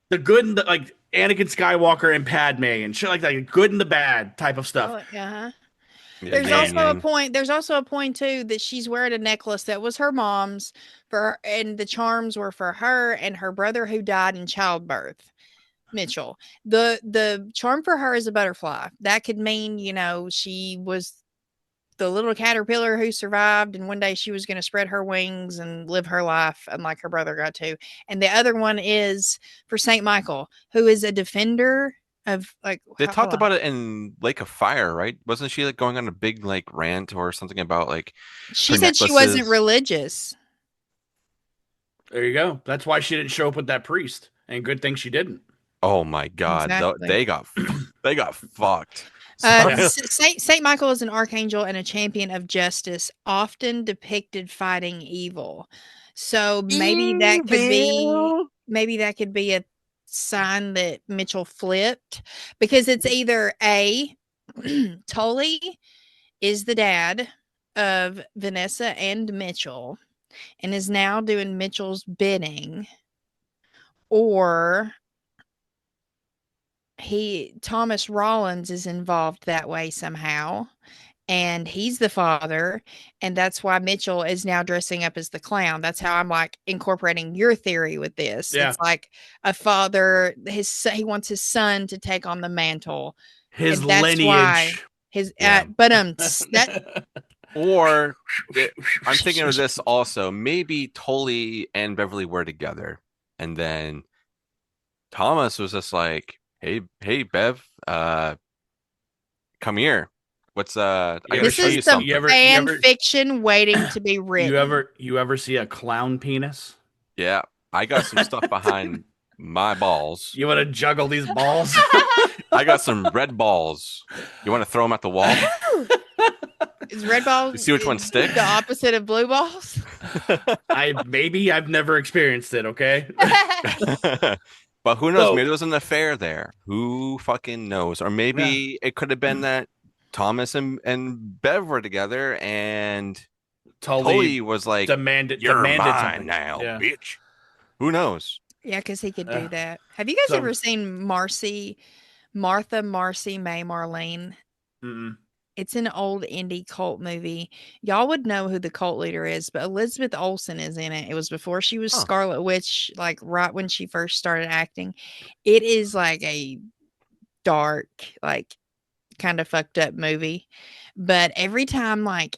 the good and the like Anakin Skywalker and Padme and shit like that, like good and the bad type of stuff. Yeah. Yeah, There's yin also a yang. point. There's also a point too that she's wearing a necklace that was her mom's and the charms were for her and her brother who died in childbirth. Mitchell. The charm for her is a butterfly. That could mean, she was the little caterpillar who survived and one day she was going to spread her wings and live her life unlike her brother got to. And the other one is for Saint Michael, who is a defender of They talked about it in Lake of Fire, right? Wasn't she like going on a big like rant or something about like she her said she wasn't necklaces? religious. There you go. That's why she didn't show up with that priest. And good thing she didn't. Oh my God, Exactly. they got fucked. Saint Michael is an archangel and a champion of justice, often depicted fighting evil. So maybe that could be a sign that Mitchell flipped, because it's either A, Tully is the dad of Vanessa and Mitchell and is now doing Mitchell's bidding, or Thomas Rollins is involved that way somehow, and he's the father, and that's why Mitchell is now dressing up as the clown. That's how I'm like incorporating your theory with this. Yeah. It's like a father, he wants his son to take on the mantle. His and that's why lineage. his Yeah. that Or I'm thinking of this also. Maybe Tully and Beverly were together, and then Thomas was just like, "Hey, Bev, come here. What's I gotta this show you is some something." fan fiction waiting to be written. You ever see a clown penis? Yeah, I got some stuff behind my balls. You want to juggle these balls? I got some red balls. You want to throw them at the wall? Is red balls You see which one sticks? the opposite of blue balls? I've never experienced it. Okay. But who knows? So- Maybe there was an affair there. Who fucking knows? Or maybe it could have been that Thomas and Bev were together, and Tully was like, demanded "You're mine something. now, Yeah. bitch." Who knows? Yeah, because he could do Yeah. that. Have you guys So- ever seen Marcy May Marlene? Mm-mm. It's an old indie cult movie. Y'all would know who the cult leader is, but Elizabeth Olsen is in it. It was before she was Huh. Scarlet Witch, like right when she first started acting. It is like a dark, like kind of fucked up movie. But every time, like,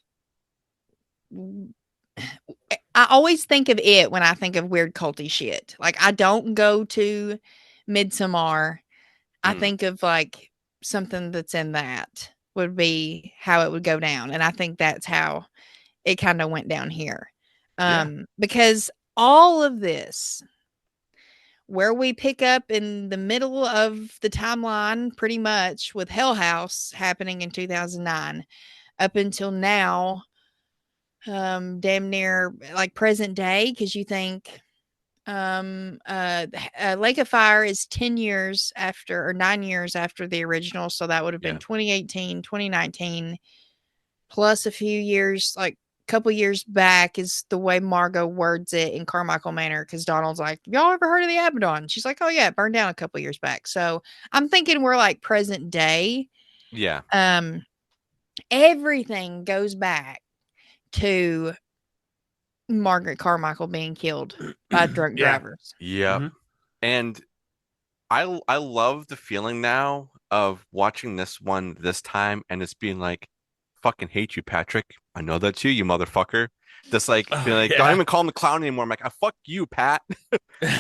I always think of it when I think of weird culty shit. Like, I don't go to Midsommar. I Mm. think of like something that's in that would be how it would go down. And I think that's how it kind of went down here. Yeah. Because all of this, where we pick up in the middle of the timeline, pretty much with Hell House happening in 2009 up until now, damn near like present day, because you think Lake of Fire is 10 years after, or 9 years after the original, so that would have been Yeah. 2018, 2019, plus a few years, like a couple years back is the way Margot words it in Carmichael Manor, because Donald's like, y'all ever heard of the Abaddon? She's like, oh yeah, it burned down a couple years back. So I'm thinking we're like present day. Yeah. Everything goes back to Margaret Carmichael being killed by drunk Yeah. drivers. Yep. Mhm. And I love the feeling now of watching this one this time and it's being like, fucking hate you, Patrick. I know that's you, you motherfucker. Just like Oh, being like, yeah. don't even call him the clown anymore. I'm like, I fuck you, Pat.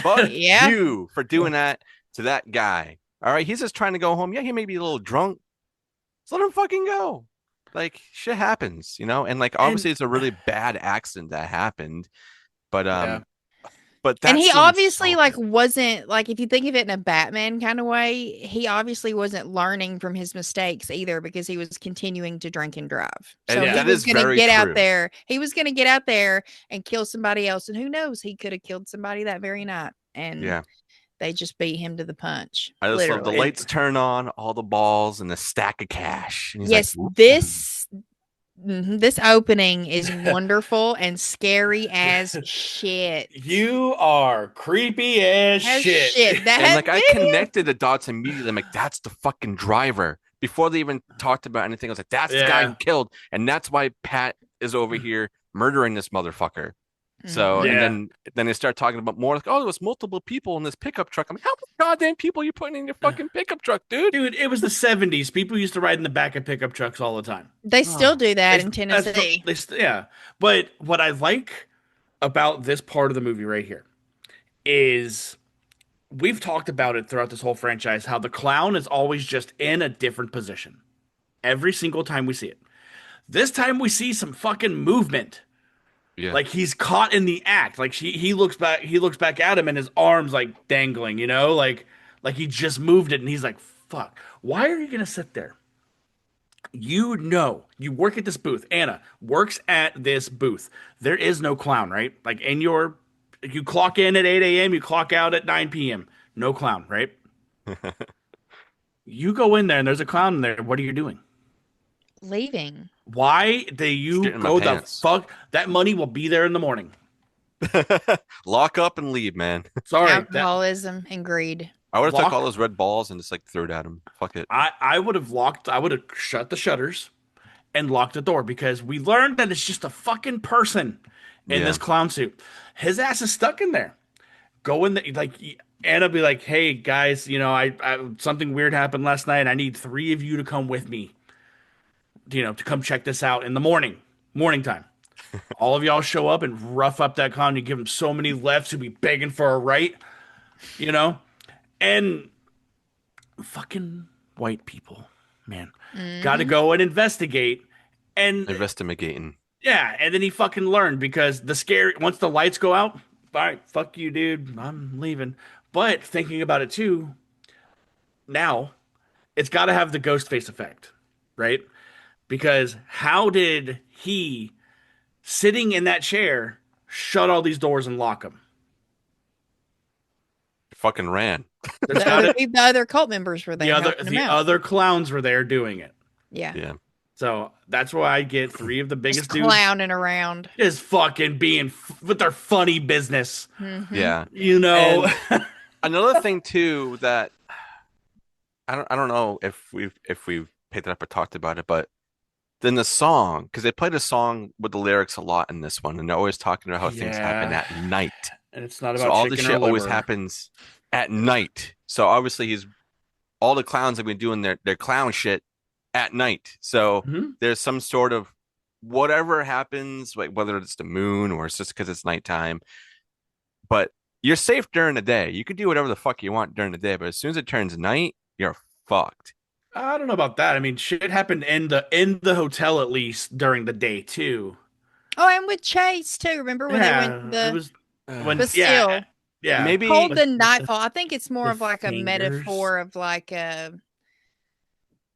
Fuck Yeah. you for doing that to that guy. All right, he's just trying to go home. Yeah, he may be a little drunk. Just let him fucking go. Like shit happens, you know? And like obviously it's a really bad accident that happened. But Yeah. But that And he scene is obviously so like good. wasn't like, if you think of it in a Batman kind of way, he obviously wasn't learning from his mistakes either, because he was continuing to drink and drive. And So he that was is going to very get out true. there. He was going to get out there and kill somebody else, and who knows, he could have killed somebody that very night, and Yeah. they just beat him to the punch. I just love the Literally. lights turn on, all the balls, and the stack of cash. And he's Yes, like, this opening is wonderful and scary as shit. You are creepy as shit. That and like I video- connected the dots immediately. I'm like, that's the fucking driver. Before they even talked about anything, I was like, that's the guy Yeah. who killed, and that's why Pat is over here murdering this motherfucker. So Yeah. and then they start talking about more like, oh, there was multiple people in this pickup truck. I'm like, how many goddamn people are you putting in your fucking pickup truck, dude? Dude, it was the 70s. People used to ride in the back of pickup trucks all the time. They still do that in That's the- Tennessee. yeah. But what I like about this part of the movie right here is we've talked about it throughout this whole franchise, how the clown is always just in a different position every single time we see it. This time we see some fucking movement. Yeah. Like he's caught in the act. Like he looks back at him and his arms like dangling, you know, like he just moved it and he's like, fuck, why are you gonna sit there? You know, you work at this booth. Anna works at this booth. There is no clown, right? Like you clock in at 8 a.m., you clock out at 9 p.m. No clown, right? You go in there and there's a clown in there. What are you doing? Leaving. Why do you Shit in my go the pants. fuck? That money will be there in the morning. Lock up and leave, man. Sorry. Alcoholism and greed. I would have took Lock- all those red balls and just like threw it at him. Fuck it. I would have shut the shutters and locked the door because we learned that it's just a fucking person in Yeah. this clown suit. His ass is stuck in there. Go in there, like Anna be like, hey guys, you know, I something weird happened last night. I need 3 of you to come with me. You know, to come check this out in the morning time. All of y'all show up and rough up that clown. You give him so many lefts, he'll be begging for a right, you know? And fucking white people, man, got to go and investigate. And Investigating. yeah, and then he fucking learned because once the lights go out, all right, fuck you, dude, I'm leaving. But thinking about it too, now it's got to have the ghost face effect, right? Because how did he, sitting in that chair, shut all these doors and lock them? Fucking ran. There's The other cult members were there. the other clowns were there doing it. Yeah. Yeah. So that's why I get 3 of the biggest Just dudes clowning around. is fucking being with their funny business, Mhm. Yeah. you know. Another thing too that I don't know if we've picked it up or talked about it, but then the song, because they played a song with the lyrics a lot in this one, and they're always talking about how things happen Yeah. at night. And it's not about So all the chicken shit or always liver. happens at night. So obviously all the clowns have been doing their clown shit at night. So Mhm. there's some sort of whatever happens, like whether it's the moon or it's just because it's nighttime. But you're safe during the day. You can do whatever the fuck you want during the day, but as soon as it turns night, you're fucked. I don't know about that. I mean, shit happened in the hotel at least during the day too. Oh, and with Chase too. Remember when they went it the was when but still, yeah. Maybe cold But the nightfall. I think it's more the of like a fingers. metaphor of like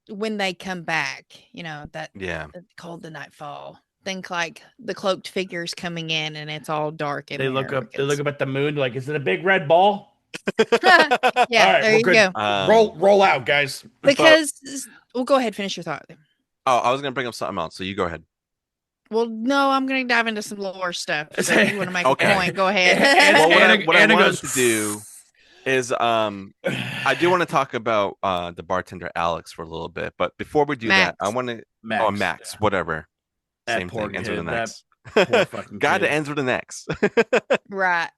when they come back, you know, that yeah. cold the nightfall. Think like the cloaked figures coming in and it's all dark in They there. look up because- at the moon like, is it a big red ball? yeah, All right, there we're you good. go. Roll out, guys. Because well, go ahead, finish your thought. Oh, I was gonna bring up something else, so you go ahead. Well, no, I'm going to dive into some lore stuff. So if you want to make Okay. a point, go ahead. Well, what I Anna wanted goes, to do is I do want to talk about the bartender Alex for a little bit, but before we do that, I Max. want to Max, Max, whatever. That Same poor thing, ends with kid, an X. poor fucking Guy kid. that ends with an X. Right.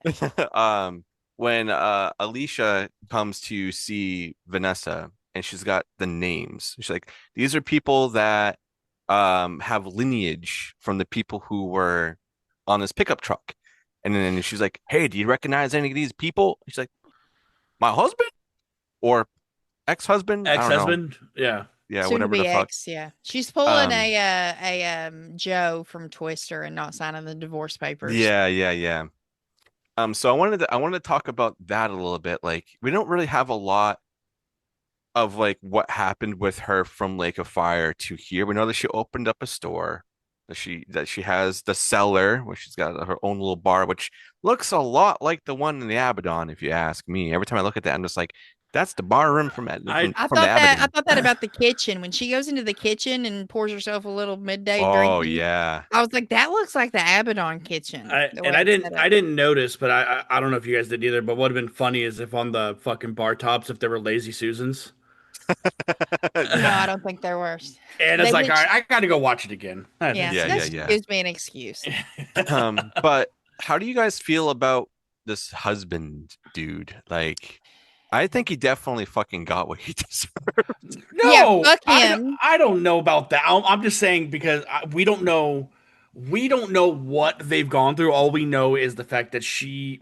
When Alicia comes to see Vanessa and she's got the names, she's like, these are people that have lineage from the people who were on this pickup truck. And then she's like, hey, do you recognize any of these people? She's like, my husband or ex-husband? I don't know. Ex-husband, yeah. Yeah, Soon to whatever be the fuck. ex, yeah. She's pulling Um, a Joe from Twister and not signing the divorce papers. Yeah. So I wanted to talk about that a little bit. Like, we don't really have a lot of like what happened with her from Lake of Fire to here. We know that she opened up a store, that she has the cellar where she's got her own little bar, which looks a lot like the one in the Abaddon, if you ask me. Every time I look at that, I'm just like, that's the bar room from I- I from the thought that I Abaddon. thought that about the kitchen. When she goes into the kitchen and pours herself a little midday Oh drinky, yeah. I was like, that looks like the Abaddon kitchen. the way I it's set up. didn't notice, but I don't know if you guys did either. But what would have been funny is if on the fucking bar tops, if there were lazy Susans, No, I don't think there were. and They it's like, did- all right, I got to go watch it again. Yeah, Yeah, so yeah, that yeah. gives me an excuse. But how do you guys feel about this husband dude? Like, I think he definitely fucking got what he deserved. No, fuck him. I don't know about that. I'm just saying because we don't know. We don't know what they've gone through. All we know is the fact that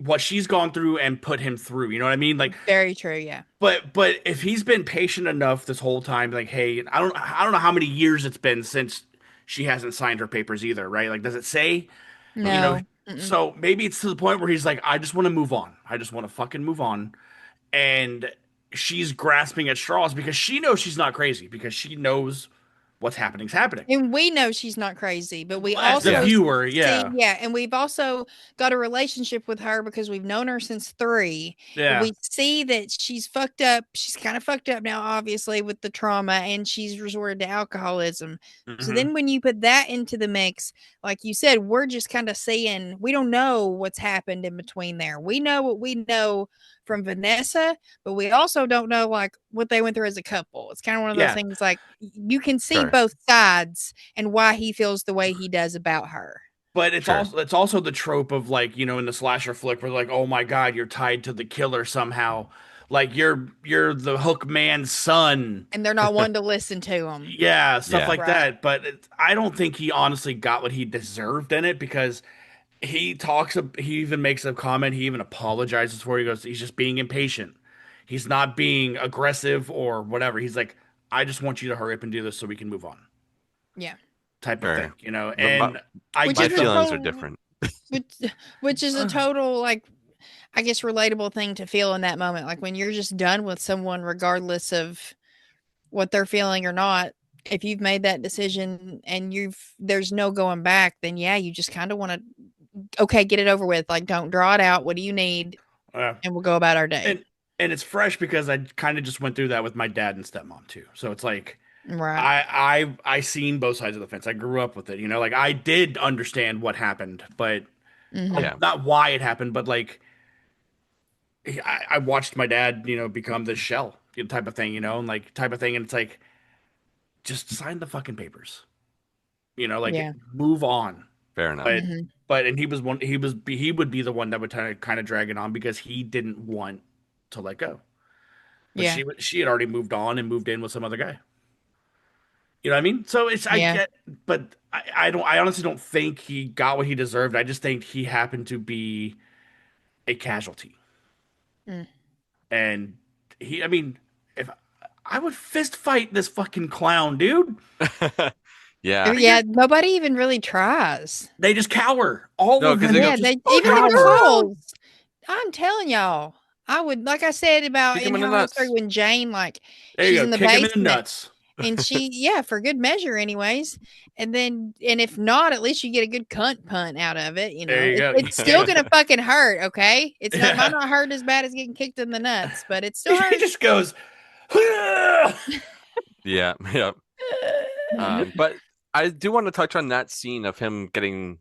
what she's gone through and put him through. You know what I mean? Like, Very true. Yeah. but if he's been patient enough this whole time, like, hey, I don't know how many years it's been since she hasn't signed her papers either, right? Like, does it say? You know, No. Mm-mm. so maybe it's to the point where he's like, I just want to move on. I just want to fucking move on. And she's grasping at straws because she knows she's not crazy because she knows what's happening's happening. And we know she's not crazy, but we As the also viewer, see, yeah. and we've also got a relationship with her because we've known her since 3. Yeah. We see that she's fucked up. She's kind of fucked up now, obviously, with the trauma, and she's resorted to alcoholism. So Mhm. then when you put that into the mix, like you said, we're just kind of seeing, we don't know what's happened in between there. We know what we know from Vanessa, but we also don't know like what they went through as a couple. It's kind of one of those Yeah. things like you can see Sure. both sides and why he feels the way he does about her. But it's Sure. also the trope of like, in the slasher flick where like, oh my god, you're tied to the killer somehow. Like you're the hook man's son. And they're not one to listen to him. Yeah, stuff Yeah. like Right. that. But I don't think he honestly got what he deserved in it because he even makes a comment, he even apologizes for it. He goes, he's just being impatient. He's not being aggressive or whatever. He's like, I just want you to hurry up and do this so we can move on. Yeah. Type Sure. of thing, But And I Which My is get a feelings are total- different. which is a total like I guess relatable thing to feel in that moment. Like when you're just done with someone, regardless of what they're feeling or not. If you've made that decision and there's no going back, then yeah, you just kind of want to get it over with. Like, don't draw it out. What do you need? uh, And we'll go about our day. and it's fresh because I kind of just went through that with my dad and stepmom too. So it's like Right. I seen both sides of the fence. I grew up with it, like I did understand what happened, but Mhm. Yeah. not why it happened, but like I watched my dad, become this shell type of thing, and like type of thing, and it's like just sign the fucking papers, like Yeah. move on. Fair enough. But Mhm. and he would be the one that would kind of drag it on because he didn't want to let go. But Yeah. she had already moved on and moved in with some other guy. You know what I mean? So I Yeah. get, but I honestly don't think he got what he deserved. I just think he happened to be a casualty. Mm. And I mean, if I would fist fight this fucking clown, dude. Yeah. Yeah. Nobody even really tries. They just cower. All No, of 'cause them. they go, Yeah. just They even cower. the girls. I'm telling y'all. I would, like I said about Kick in 'em in the her whole nuts. story when Jane, like, There you she's go. in the Kick him in the basement. nuts. And for good measure, anyways. And if not, at least you get a good cunt punt out of it. There you go. It's still gonna fucking hurt. Okay, it Yeah. might not hurt as bad as getting kicked in the nuts, but it still He hurts. just goes. Yeah. Yeah. But I do want to touch on that scene of him getting,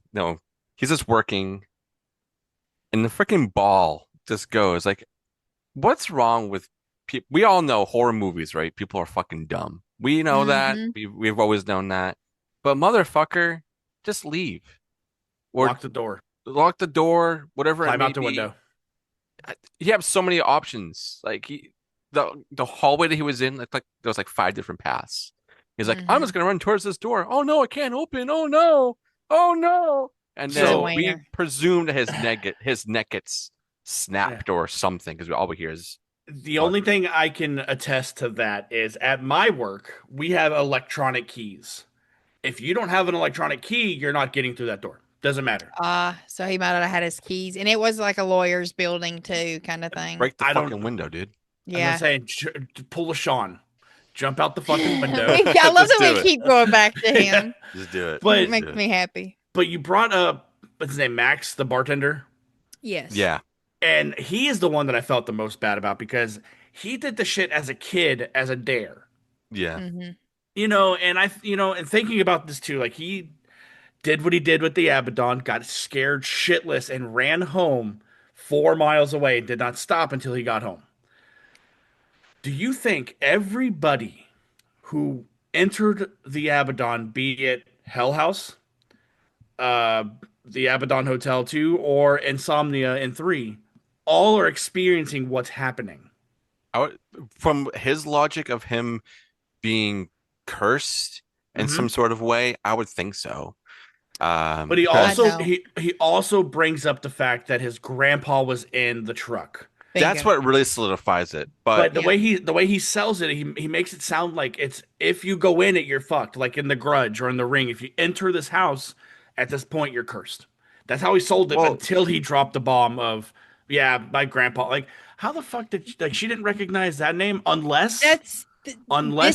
he's just working and the freaking ball just goes. Like, what's wrong with people? We all know horror movies, right? People are fucking dumb. We know that. Mhm. We've always known that. But motherfucker, just leave. Or Lock the door. lock the door, whatever it Climb may out the be. window. You have so many options. Like the hallway that he was in, like there was like 5 different paths. He's like, I'm just gonna run towards this door. Oh no, it can't open. Oh no. Oh no. And He's a then we wiener. presume that his neck gets snapped or something because all we hear is The only thing I can attest to that is at my work, we have electronic keys. If you don't have an electronic key, you're not getting through that door. Doesn't matter. So he might have had his keys, and it was like a lawyer's building too, kind of thing. Break the I don't- fucking window, dude. Yeah. I'm saying pull a Sean, jump out the fucking window. I love Just that do we it. keep going back to him. Just do it. But- It Just makes do it. me happy. But you brought up what's his name, Max, the bartender, Yes. Yeah. and he is the one that I felt the most bad about because he did the shit as a kid as a dare. Yeah. Hmm. And thinking about this too, like he did what he did with the Abaddon, got scared shitless, and ran home 4 miles away and did not stop until he got home. Do you think everybody who entered the Abaddon, be it Hell House, the Abaddon Hotel 2, or Insomnia in 3, all are experiencing what's happening? From his logic of him being cursed in some sort of way, I would think so. But he because also know. he also brings up the fact that his grandpa was in the truck. that's Bingo. what really solidifies it. But But the way he sells it, he makes it sound like it's if you go in it, you're fucked. Like in The Grudge or in The Ring, if you enter this house, at this point you're cursed. That's how he sold it Well- until he dropped the bomb of my grandpa. Like how the fuck did she didn't recognize that name unless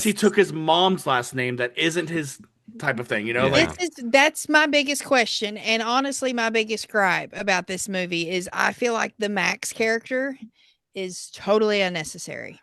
he took his mom's last name that isn't his type of thing, you know? Yeah. Like That's my biggest question, and honestly, my biggest gripe about this movie is I feel like the Max character is totally unnecessary.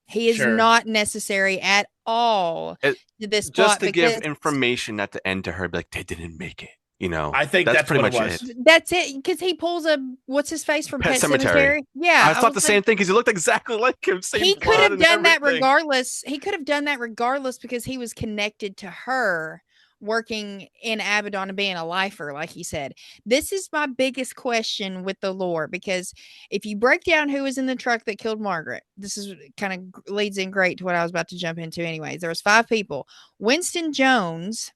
He is Sure. not necessary at all It- to this just plot to give because information at the end to her, be like, they didn't make it. You know, I think that's pretty what much it was. it. that's it. Because he pulls a what's his face from Pet Pet Sematary. Cemetery. Yeah, I thought the was same like, thing because he looked exactly like him. Same he could blood have and done that everything. regardless. He could have done that regardless because he was connected to her working in Abaddon and being a lifer, like he said. This is my biggest question with the lore because if you break down who was in the truck that killed Margaret, this is kind of leads in great to what I was about to jump into. Anyways, there was 5 people. Winston Jones,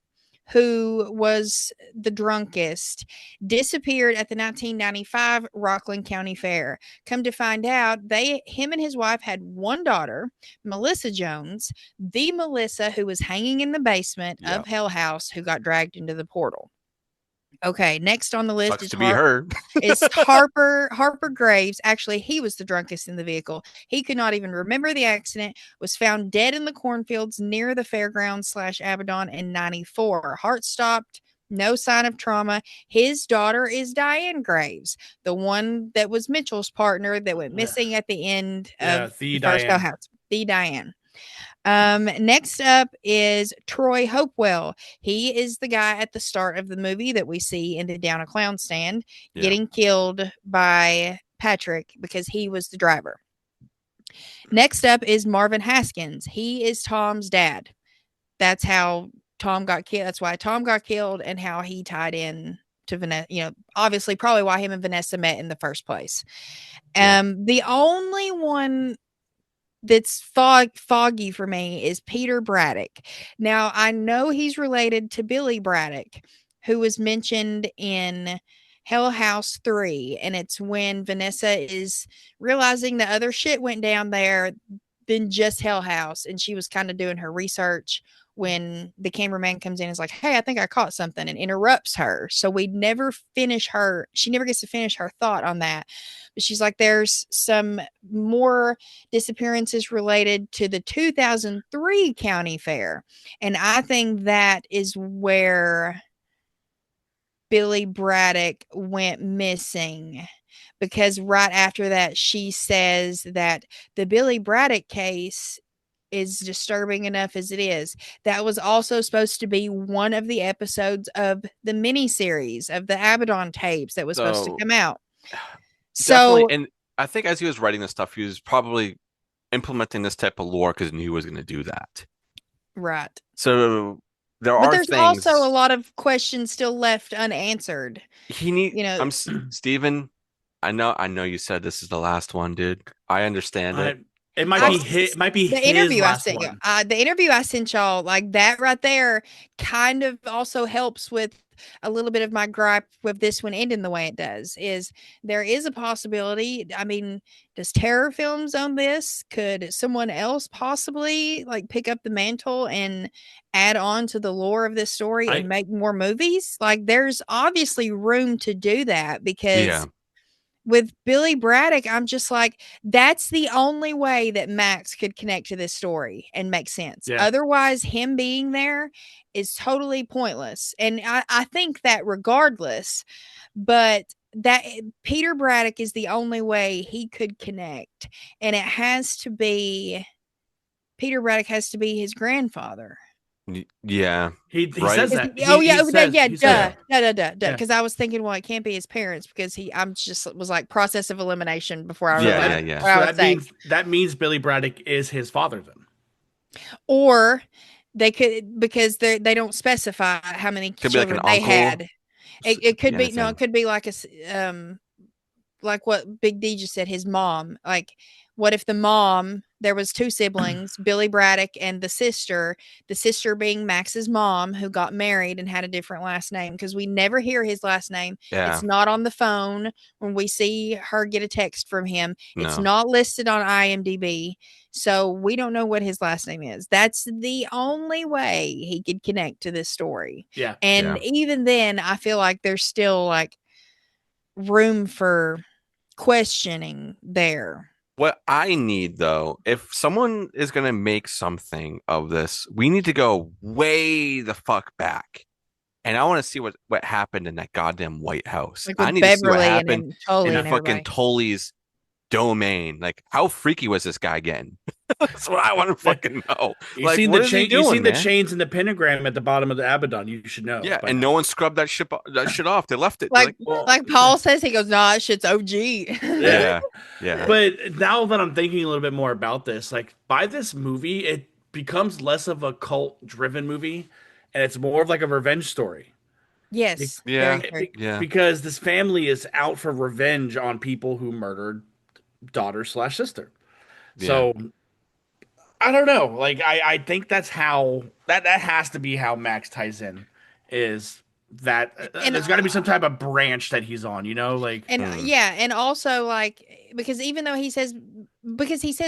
who was the drunkest, disappeared at the 1995 Rockland County Fair. Come to find out, him and his wife had one daughter, Melissa Jones, the Melissa who was hanging in the basement Yeah. of Hell House, who got dragged into the portal. Okay, next on the list Sucks is to be her. it's Harper Graves. Actually, he was the drunkest in the vehicle. He could not even remember the accident, was found dead in the cornfields near the fairgrounds / Abaddon in 94. Heart stopped, no sign of trauma. His daughter is Diane Graves, the one that was Mitchell's partner that went missing at the end of the first Hell Diane. House. The Diane. Next up is Troy Hopewell. He is the guy at the start of the movie that we see in the Down a Clown Stand Yeah. getting killed by Patrick because he was the driver. Next up is Marvin Haskins. He is Tom's dad. That's how Tom got killed. That's why Tom got killed and how he tied in to Vanessa, obviously probably why him and Vanessa met in the first place. Yeah. The only one that's foggy for me is Peter Braddock. Now, I know he's related to Billy Braddock, who was mentioned in Hell House 3, and it's when Vanessa is realizing the other shit went down there than just Hell House, and she was kind of doing her research when the cameraman comes in and is like, hey, I think I caught something, and interrupts her. So she never gets to finish her thought on that. But she's like, there's some more disappearances related to the 2003 county fair. And I think that is where Billy Braddock went missing. Because right after that, she says that the Billy Braddock case is disturbing enough as it is. That was also supposed to be one of the episodes of the miniseries of the Abaddon tapes that was supposed to So, come out. Definitely. So, And I think as he was writing this stuff, he was probably implementing this type of lore because he knew he was going to do that. right. So there But are there's things also a lot of questions still left unanswered. he need. you know- Steven. I know you said this is the last one, dude. I understand it. It might be his. It might be the his interview I last sent you. one. The interview I sent y'all, like that right there, kind of also helps with a little bit of my gripe with this one ending the way it does. Is there is a possibility? I mean, does Terror Films own this? Could someone else possibly like pick up the mantle and add on to the lore of this story and make more movies? Like, there's obviously room to do that because. Yeah. With Billy Braddock, I'm just like, that's the only way that Max could connect to this story and make sense. Yeah. Otherwise, him being there is totally pointless. And I think that regardless, but that Peter Braddock is the only way he could connect. And it has to be Peter Braddock has to be his grandfather. Yeah. He Right? says that. Oh He yeah, says- yeah, he says that. duh. Because I was thinking, well, it can't be his parents because I'm just was like process of elimination before I Yeah, realized. yeah. what I was saying. that means Billy Braddock is his father then. Or they could because they don't specify how many Could be like children an they uncle. had. It could be anything. it could be like like what Big D just said, his mom. Like, what if the mom, there was two siblings, Billy Braddock and the sister being Max's mom, who got married and had a different last name, because we never hear his last name. Yeah. It's not on the phone when we see her get a text from him. It's No. not listed on IMDb. So we don't know what his last name is. That's the only way he could connect to this story. Yeah. And even then, I feel like there's still like room for questioning there. What I need though, if someone is gonna make something of this, we need to go way the fuck back. And I want to see what happened in that goddamn White House. Like I with need to see what Beverly and happened then Tully in and fucking everybody. Tully's domain. Like, how freaky was this guy getting? That's what I want to fucking know. You Like, seen what the is he chain? You doing, seen the man? chains and the pentagram at the bottom of the Abaddon. You should know. Yeah, by and now. no one scrubbed that shit off. They left it. Like, Well- like Paul says, he goes, "Nah, that shit's OG." Yeah. But now that I'm thinking a little bit more about this, like by this movie, it becomes less of a cult-driven movie, and it's more of like a revenge story. Yes. Yeah. Very true. Yeah. Because this family is out for revenge on people who murdered daughter/sister. So I don't know. Like I think that's how that has to be how Max ties in. Is that And, there's got to be some type of branch that he's on, you know? Like And yeah, and also like because even though he says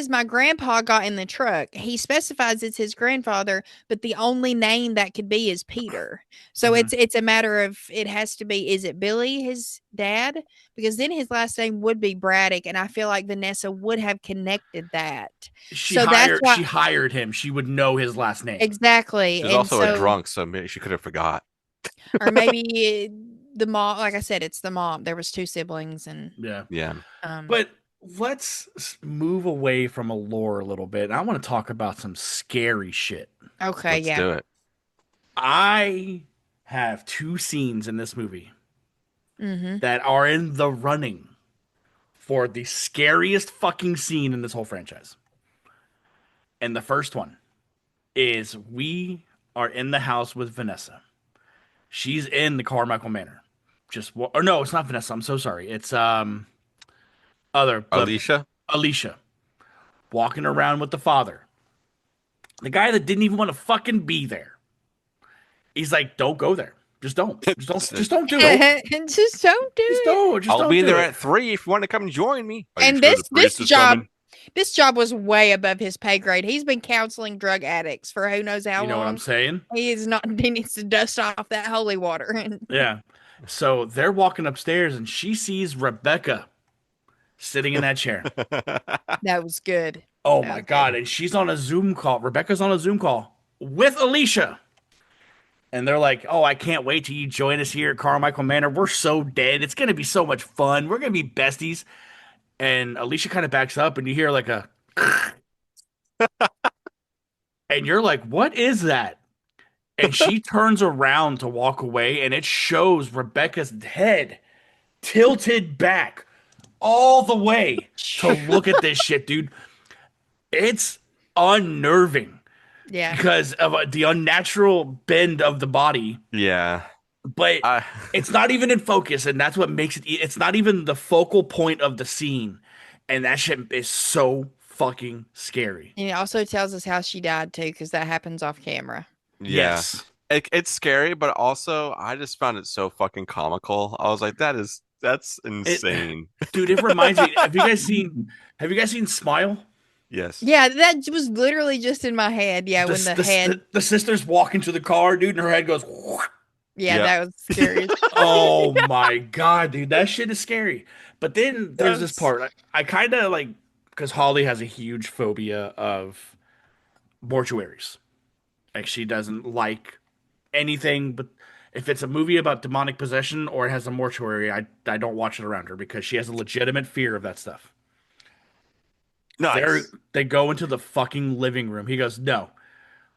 my grandpa got in the truck, he specifies it's his grandfather, but the only name that could be is Peter. So it's a matter of it has to be, is it Billy, his dad? Because then his last name would be Braddock, and I feel like Vanessa would have connected that. she So that's why- she hired him. She would know his last name. Exactly. She's And also so, a drunk, so maybe she could have forgot. or maybe the mom, like I said, it's the mom. There was two siblings, and Yeah. Yeah. But let's move away from a lore a little bit. I want to talk about some scary shit. okay, Let's yeah. do it. I have two scenes in this movie Mm-hmm. that are in the running for the scariest fucking scene in this whole franchise. And the first one is we are in the house with Vanessa. She's in the Carmichael Manor. Or no, it's not Vanessa. I'm so sorry. It's Alicia? Alicia walking around with the father. The guy that didn't even want to fucking be there. He's like, don't go there. Just don't. Just don't do it. Just don't do Just it. don't. Just I'll don't be do there it. at 3 if you want to come join me. Are you And sure the this priest is job, coming? this job was way above his pay grade. He's been counseling drug addicts for who knows how You know long. what I'm saying? He is not. He needs to dust off that holy water. Yeah. So they're walking upstairs and she sees Rebecca sitting in that chair. That was good. Oh That my was God. good. And she's on a Zoom call. Rebecca's on a Zoom call with Alicia. And they're like, oh, I can't wait till you join us here at Carmichael Manor. We're so dead. It's going to be so much fun. We're going to be besties. And Alicia kind of backs up and you hear like a. And you're like, what is that? And she turns around to walk away and it shows Rebecca's head tilted back all the way to look at this shit, dude. It's unnerving. Yeah. Because of the unnatural bend of the body, Yeah. but it's not even in focus, and that's what makes it. It's not even the focal point of the scene, and that shit is so fucking scary. And it also tells us how she died too, because that happens off camera. Yeah. Yes. It's scary, but also I just found it so fucking comical. I was like, that's insane. Dude, it reminds me. Have you guys seen Smile? Yes. Yeah, that was literally just in my head. Yeah, when the head. The sister's walking to the car, dude, and her head goes. Yeah, Yep. that was scary. Oh my god, dude, that shit is scary. But then there's this part. I kind of like because Holly has a huge phobia of mortuaries. Like she doesn't like anything but if it's a movie about demonic possession or it has a mortuary, I don't watch it around her because she has a legitimate fear of that stuff. Nice. They go into the fucking living room. He goes, "No,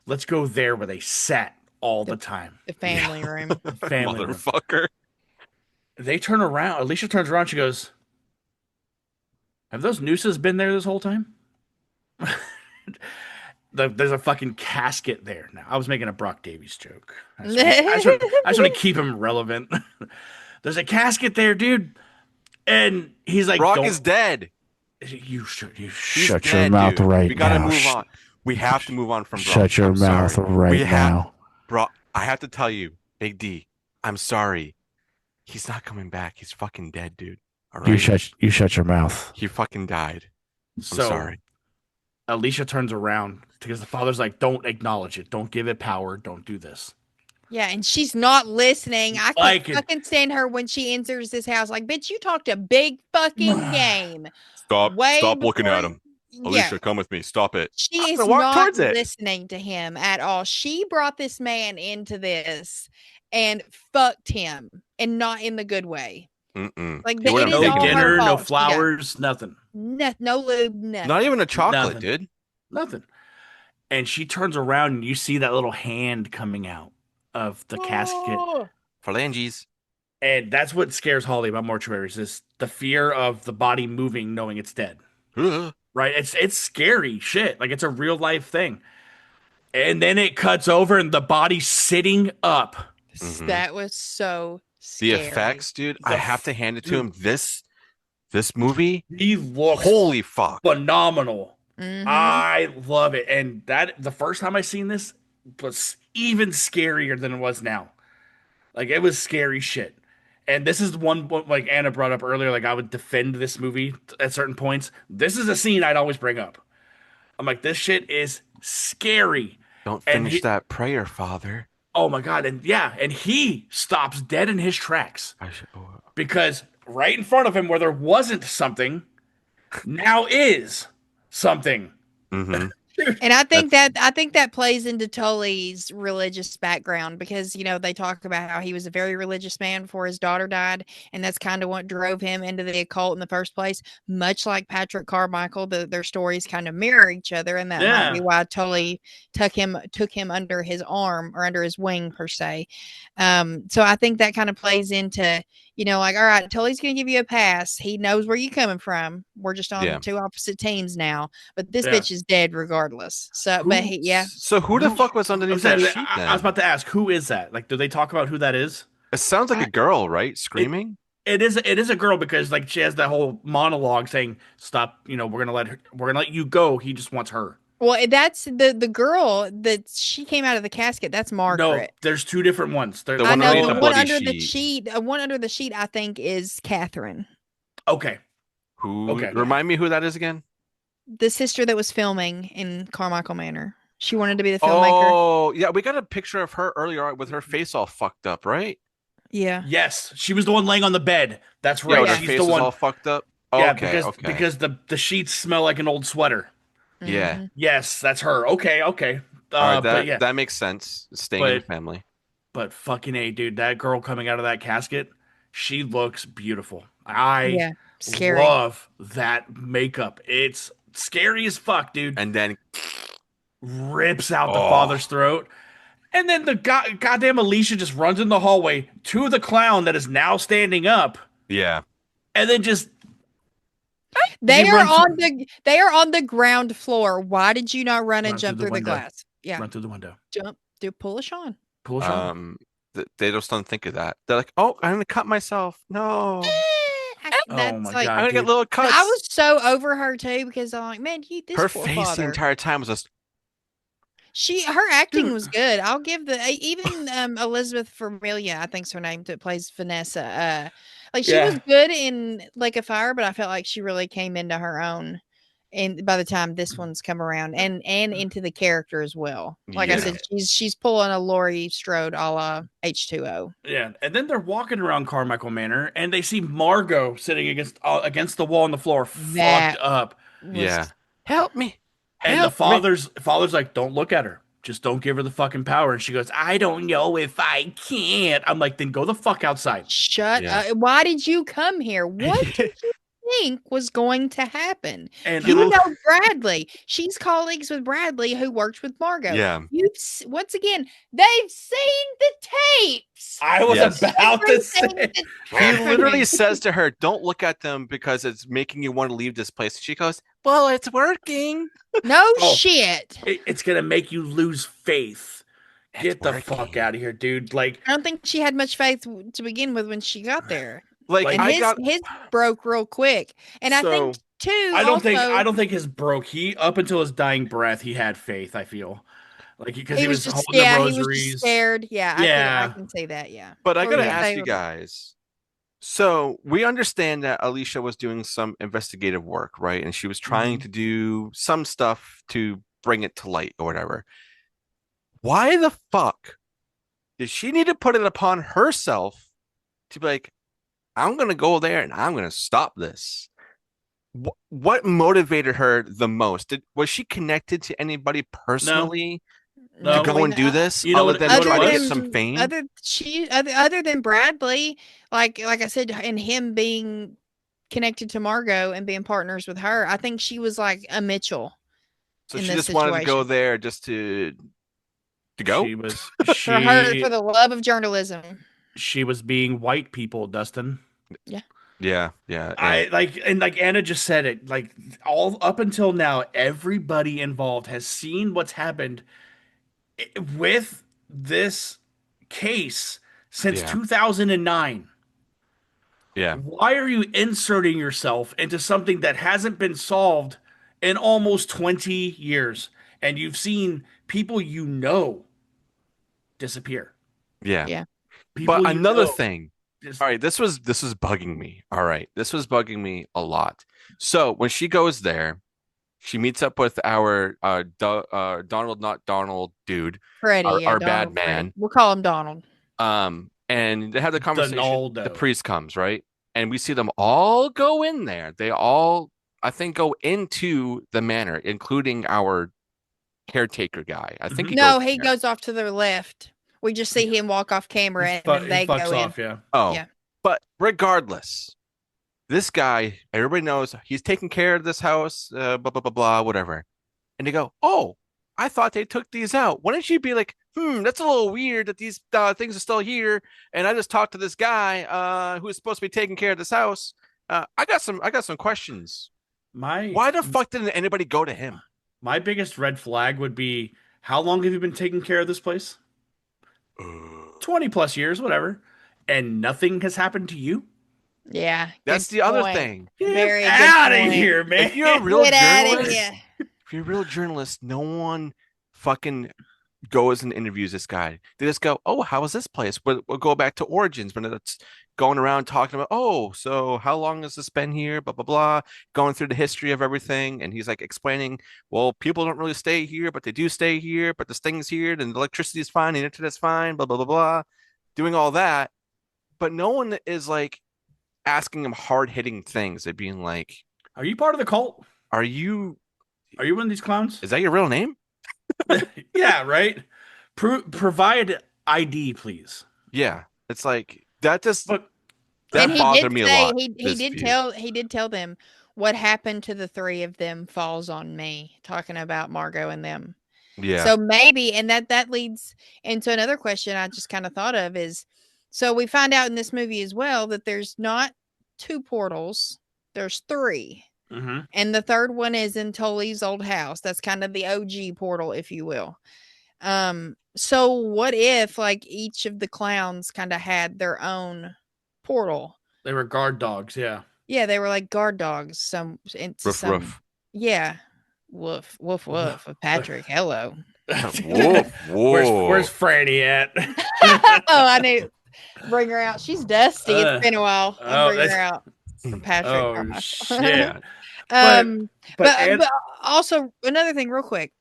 let's go there where they sat all the time." The family room. Family room. Motherfucker. They turn around. Alicia turns around. She goes, "Have those nooses been there this whole time?" There's a fucking casket there. Now, I was making a Brock Davies joke. I just want to keep him relevant. There's a casket there, dude. And he's like, Brock is dead. You should. Shut your dead, mouth dude. right We gotta now. move on. We have to move on from Brock. Shut your I'm mouth sorry. right We have- now. Bro, I have to tell you, Big D, I'm sorry. He's not coming back. He's fucking dead, dude. All right. You shut your mouth. He fucking died. I'm So sorry. Alicia turns around because the father's like, "Don't acknowledge it. Don't give it power. Don't do this." Yeah, and she's not listening. I Like can't it. fucking stand her when she enters this house. Like, bitch, you talked a big fucking game. Stop looking before at him. Yeah, Alicia, come with me. Stop it. she I'm is gonna walk not towards it. listening to him at all. She brought this man into this and fucked him, and not in the good way. Mm-mm. Like, He it wouldn't is No take all it. her dinner, no fault. She flowers, nothing. No lube, nothing. Not even a chocolate, Nothing. dude. Nothing. And she turns around and you see that little hand coming out of the casket. Phalanges. And that's what scares Holly about mortuaries is the fear of the body moving knowing it's dead. Ugh. Right? It's scary shit. Like it's a real life thing. And then it cuts over and the body's sitting up. Mhm. That was so The scary. effects, dude. I The have to hand it to dude. him. This movie, He looks holy fuck. phenomenal. Mhm. I love it. And that the first time I seen this was even scarier than it was now. Like it was scary shit. And this is one like Anna brought up earlier, like I would defend this movie at certain points. This is a scene I'd always bring up. I'm like, this shit is scary. Don't And finish he- that prayer, Father. Oh my god. And yeah, and he stops dead in his tracks. Because right in front of him where there wasn't something, now is something. Mm-hmm. And I think that plays into Tully's religious background because they talk about how he was a very religious man before his daughter died, and that's kind of what drove him into the occult in the first place. Much like Patrick Carmichael, their stories kind of mirror each other, and that might be why Tully took him under his arm or under his wing per se. So I think that kind of plays into like, all right, Tully's gonna give you a pass. He knows where you're coming from. We're just on two opposite teams now, but this bitch is dead regardless. So, So who the fuck was underneath that sheet then? I was about to ask, who is that? Like, do they talk about who that is? It sounds like a girl, right? Screaming? It is a girl because like she has that whole monologue saying, "Stop, we're gonna let you go. He just wants her." Well, that's the girl that she came out of the casket. That's Margaret. No, there's two different ones. The I one know underneath the the one bloody under the sheet. sheet. One under the sheet, I think, is Catherine, Okay. Who? Okay. Remind me who that is again? the sister that was filming in Carmichael Manor. She wanted to be the filmmaker. Oh, yeah. We got a picture of her earlier on with her face all fucked up, right? Yeah. Yes, she was the one laying on the bed. That's Yeah, right. with her She's face the was one. all fucked up. Yeah, Okay, because the sheets smell like an old sweater. Yeah. Mhm. Yes, that's her. Okay. All right, But yeah, that makes sense. Staying in the But- family. but fucking A, dude, that girl coming out of that casket, she looks beautiful. Yeah. Scary. love that makeup. It's scary as fuck, dude. And then Rips out the Oh. father's throat. And then the goddamn Alicia just runs in the hallway to the clown that is now standing up, yeah. and then just They He are runs- on the ground floor. Why did you not run and Run jump through through the the window. glass? Yeah. run through the window. Pull a Sean. Pull Sean. They just don't think of that. They're like, oh, I'm gonna cut myself. No. That's my like God. I'm gonna get dude. little cuts. I was so over her too because I'm like, man, this Her poor face father. the entire time was just Her acting Dude. was good. I'll give even Elizabeth Familia, I think's her name, that plays Vanessa. Like she was good in Lake of Fire, but I felt like she really came into her own. And by the time this one's come around, and into the character as well. Like I said, she's pulling a Laurie Strode a la H2O. Yeah, and then they're walking around Carmichael Manor, and they see Margot sitting against the wall on the floor, That fucked up. help me. And the Help me. father's like, don't look at her. Just don't give her the fucking power. And she goes, I don't know if I can't. I'm like, then go the fuck outside. Shut Yeah. up. Why did you come here? What did you think was going to happen? And You know Bradley. She's colleagues with Bradley who worked with Margot. Yeah. Once again, they've seen the tapes. I was Yes. about to say, He literally says to her, don't look at them because it's making you want to leave this place. She goes, well, it's working. No Oh. shit. It's going to make you lose faith. It's Get the working. fuck out of here, dude. Like, I don't think she had much faith to begin with when she got there. Like, And his broke real quick. And I think too, I don't think his broke. He, up until his dying breath, he had faith, I feel. Like, because he was just holding the he rosaries. was just scared. Yeah, I can say that. Yeah, But I What gotta were you ask saying you about- guys. So we understand that Alicia was doing some investigative work, right? And she was trying to do some stuff to bring it to light or whatever. Why the fuck did she need to put it upon herself to be like, I'm gonna go there and I'm gonna stop this? What motivated her the most? Was she connected to anybody personally to go and do this? You know other what- than you know try what to it get was? some fame? Other than Bradley, like I said, and him being connected to Margot and being partners with her, I think she was like a Mitchell. So in she this just wanted to go situation. there just to go. She was For the love of journalism. she was being white people, Dustin. Yeah. I like Anna just said it. Like, all up until now, everybody involved has seen what's happened with this case since 2009. Yeah. Why are you inserting yourself into something that hasn't been solved in almost 20 years? And you've seen people you know disappear. Yeah. People But you another know thing. just- All right, this was bugging me. All right. This was bugging me a lot. So when she goes there, she meets up with our Donald, not Donald dude. Freddie, our Donald, bad Freddie. man. We'll call him Donald. And they have the conversation. Donaldo. The priest comes, right? And we see them all go in there. They all, I think, go into the manor, including our caretaker guy. I think He goes off to the left. We just see him walk off camera and then they go in. off, yeah. Oh, Yeah. But regardless, this guy, everybody knows he's taking care of this house, blah, blah, blah, blah, whatever. And they go, oh, I thought they took these out. Why don't you be like, that's a little weird that these things are still here. And I just talked to this guy who is supposed to be taking care of this house. I got some questions. Why the fuck didn't anybody go to him? My biggest red flag would be, how long have you been taking care of this place? 20 plus years, whatever. And nothing has happened to you? Yeah. That's good the other point. thing. Very Get good out of point. here, man. If you're a real Get out of journalist, here. if you're a real journalist, no one fucking goes and interviews this guy. They just go, oh, how was this place? We'll go back to origins when it's going around talking about, oh, so how long has this been here? Blah, blah, blah. Going through the history of everything. And he's like explaining, well, people don't really stay here, but they do stay here. But this thing's here and the electricity is fine. The internet's fine. Blah, blah, blah, blah. Doing all that. But no one is like asking him hard hitting things. They're being like, are you part of the cult? Are you one of these clowns? Is that your real name? Yeah, right. Provide ID, please. Yeah, it's like that. Just But that And bothered me a lot. He did tell them what happened to the three of them falls on me. Talking about Margot and them. Yeah. So maybe, and that leads into another question I just kind of thought of is, so we find out in this movie as well that there's not 2 portals, there's 3. Mm-hmm. And the third one is in Tully's old house. That's kind of the OG portal, if you will. So what if like each of the clowns kind of had their own portal? They were guard dogs, yeah. Yeah, they were like guard dogs. Roof, roof. Yeah. Woof, woof, woof of Patrick. Hello. Woof, Where's woof. Franny at? Oh, I knew. Bring her out. She's dusty. It's been a while. I'll bring her out for Patrick. Oh shit. um, But but also another thing, real quick.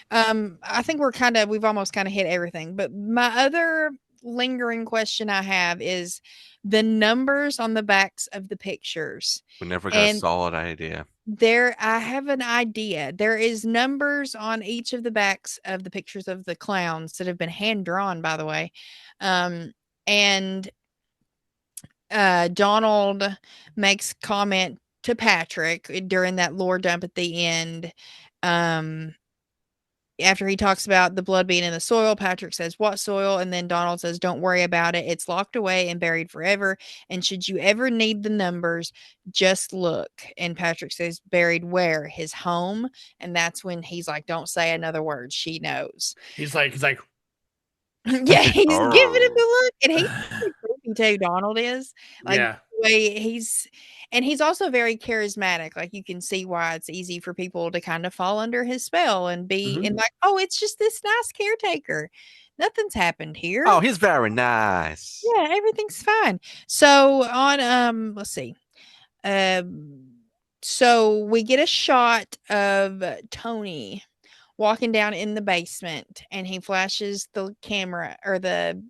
I think we've almost kind of hit everything. But my other lingering question I have is the numbers on the backs of the pictures. We never got a solid idea. I have an idea. There is numbers on each of the backs of the pictures of the clowns that have been hand drawn, by the way. And Donald makes comment to Patrick during that lore dump at the end. After he talks about the blood being in the soil, Patrick says, "What soil?" And then Donald says, "Don't worry about it. It's locked away and buried forever. And should you ever need the numbers, just look." And Patrick says, "Buried where?" "His home." And that's when he's like, "Don't say another word. She knows." He's like, Yeah, he's giving him the look. And he's creepy too, Donald is. Like, yeah. the way he's also very charismatic. Like, you can see why it's easy for people to kind of fall under his spell and be and like, oh, it's just this nice caretaker. Nothing's happened here. Oh, he's very nice. Yeah, everything's fine. So on let's see. So we get a shot of Tony walking down in the basement, and he flashes the camera or the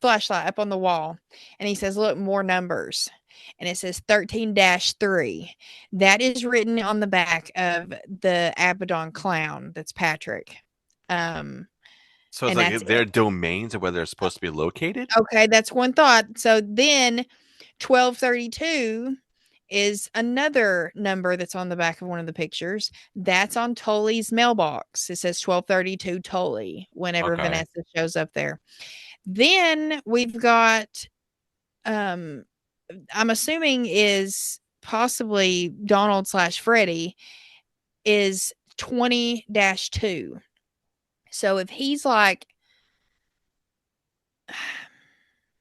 flashlight up on the wall, and he says, "Look, more numbers." And it says 13-3. That is written on the back of the Abaddon clown. That's Patrick. So it's like their domains of where they're supposed to be located? Okay, that's one thought. So then 1232 is another number that's on the back of one of the pictures. That's on Tully's mailbox. It says 1232 Tully whenever Vanessa shows up there. Then we've got I'm assuming is possibly Donald / Freddy is 20-2. So if he's like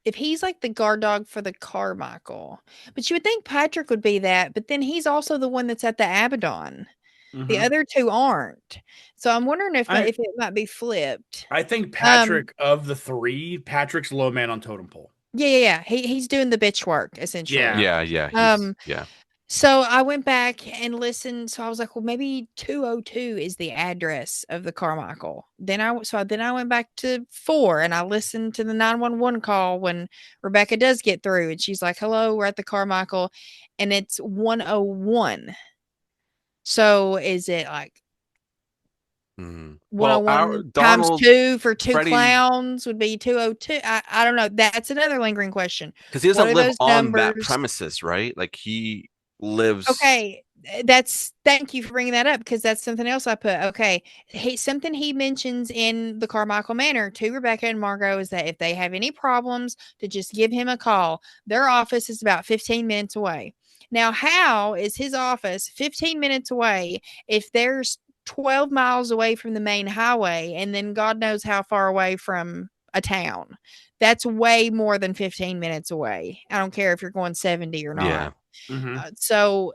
the guard dog for the Carmichael, but you would think Patrick would be that, but then he's also the one that's at the Abaddon. The other two aren't. So I'm wondering if it might be flipped. I think Patrick of the three, Patrick's low man on totem pole. Yeah. He's doing the bitch work, essentially. Yeah. Yeah. So I went back and listened. So I was like, well, maybe 202 is the address of the Carmichael. Then I went back to 4 and I listened to the 911 call when Rebecca does get through, and she's like, "Hello, we're at the Carmichael," and it's 101. So is it like 101 times 2 for two clowns would be 202? I don't know. That's another lingering question. Because he doesn't live on that premises, right? Like he lives. Okay, thank you for bringing that up, because that's something else I put. Okay, something he mentions in the Carmichael Manor to Rebecca and Margot is that if they have any problems, to just give him a call. Their office is about 15 minutes away. Now, how is his office 15 minutes away if there's 12 miles away from the main highway, and then God knows how far away from a town? That's way more than 15 minutes away. I don't care if you're going 70 or not. Yeah. So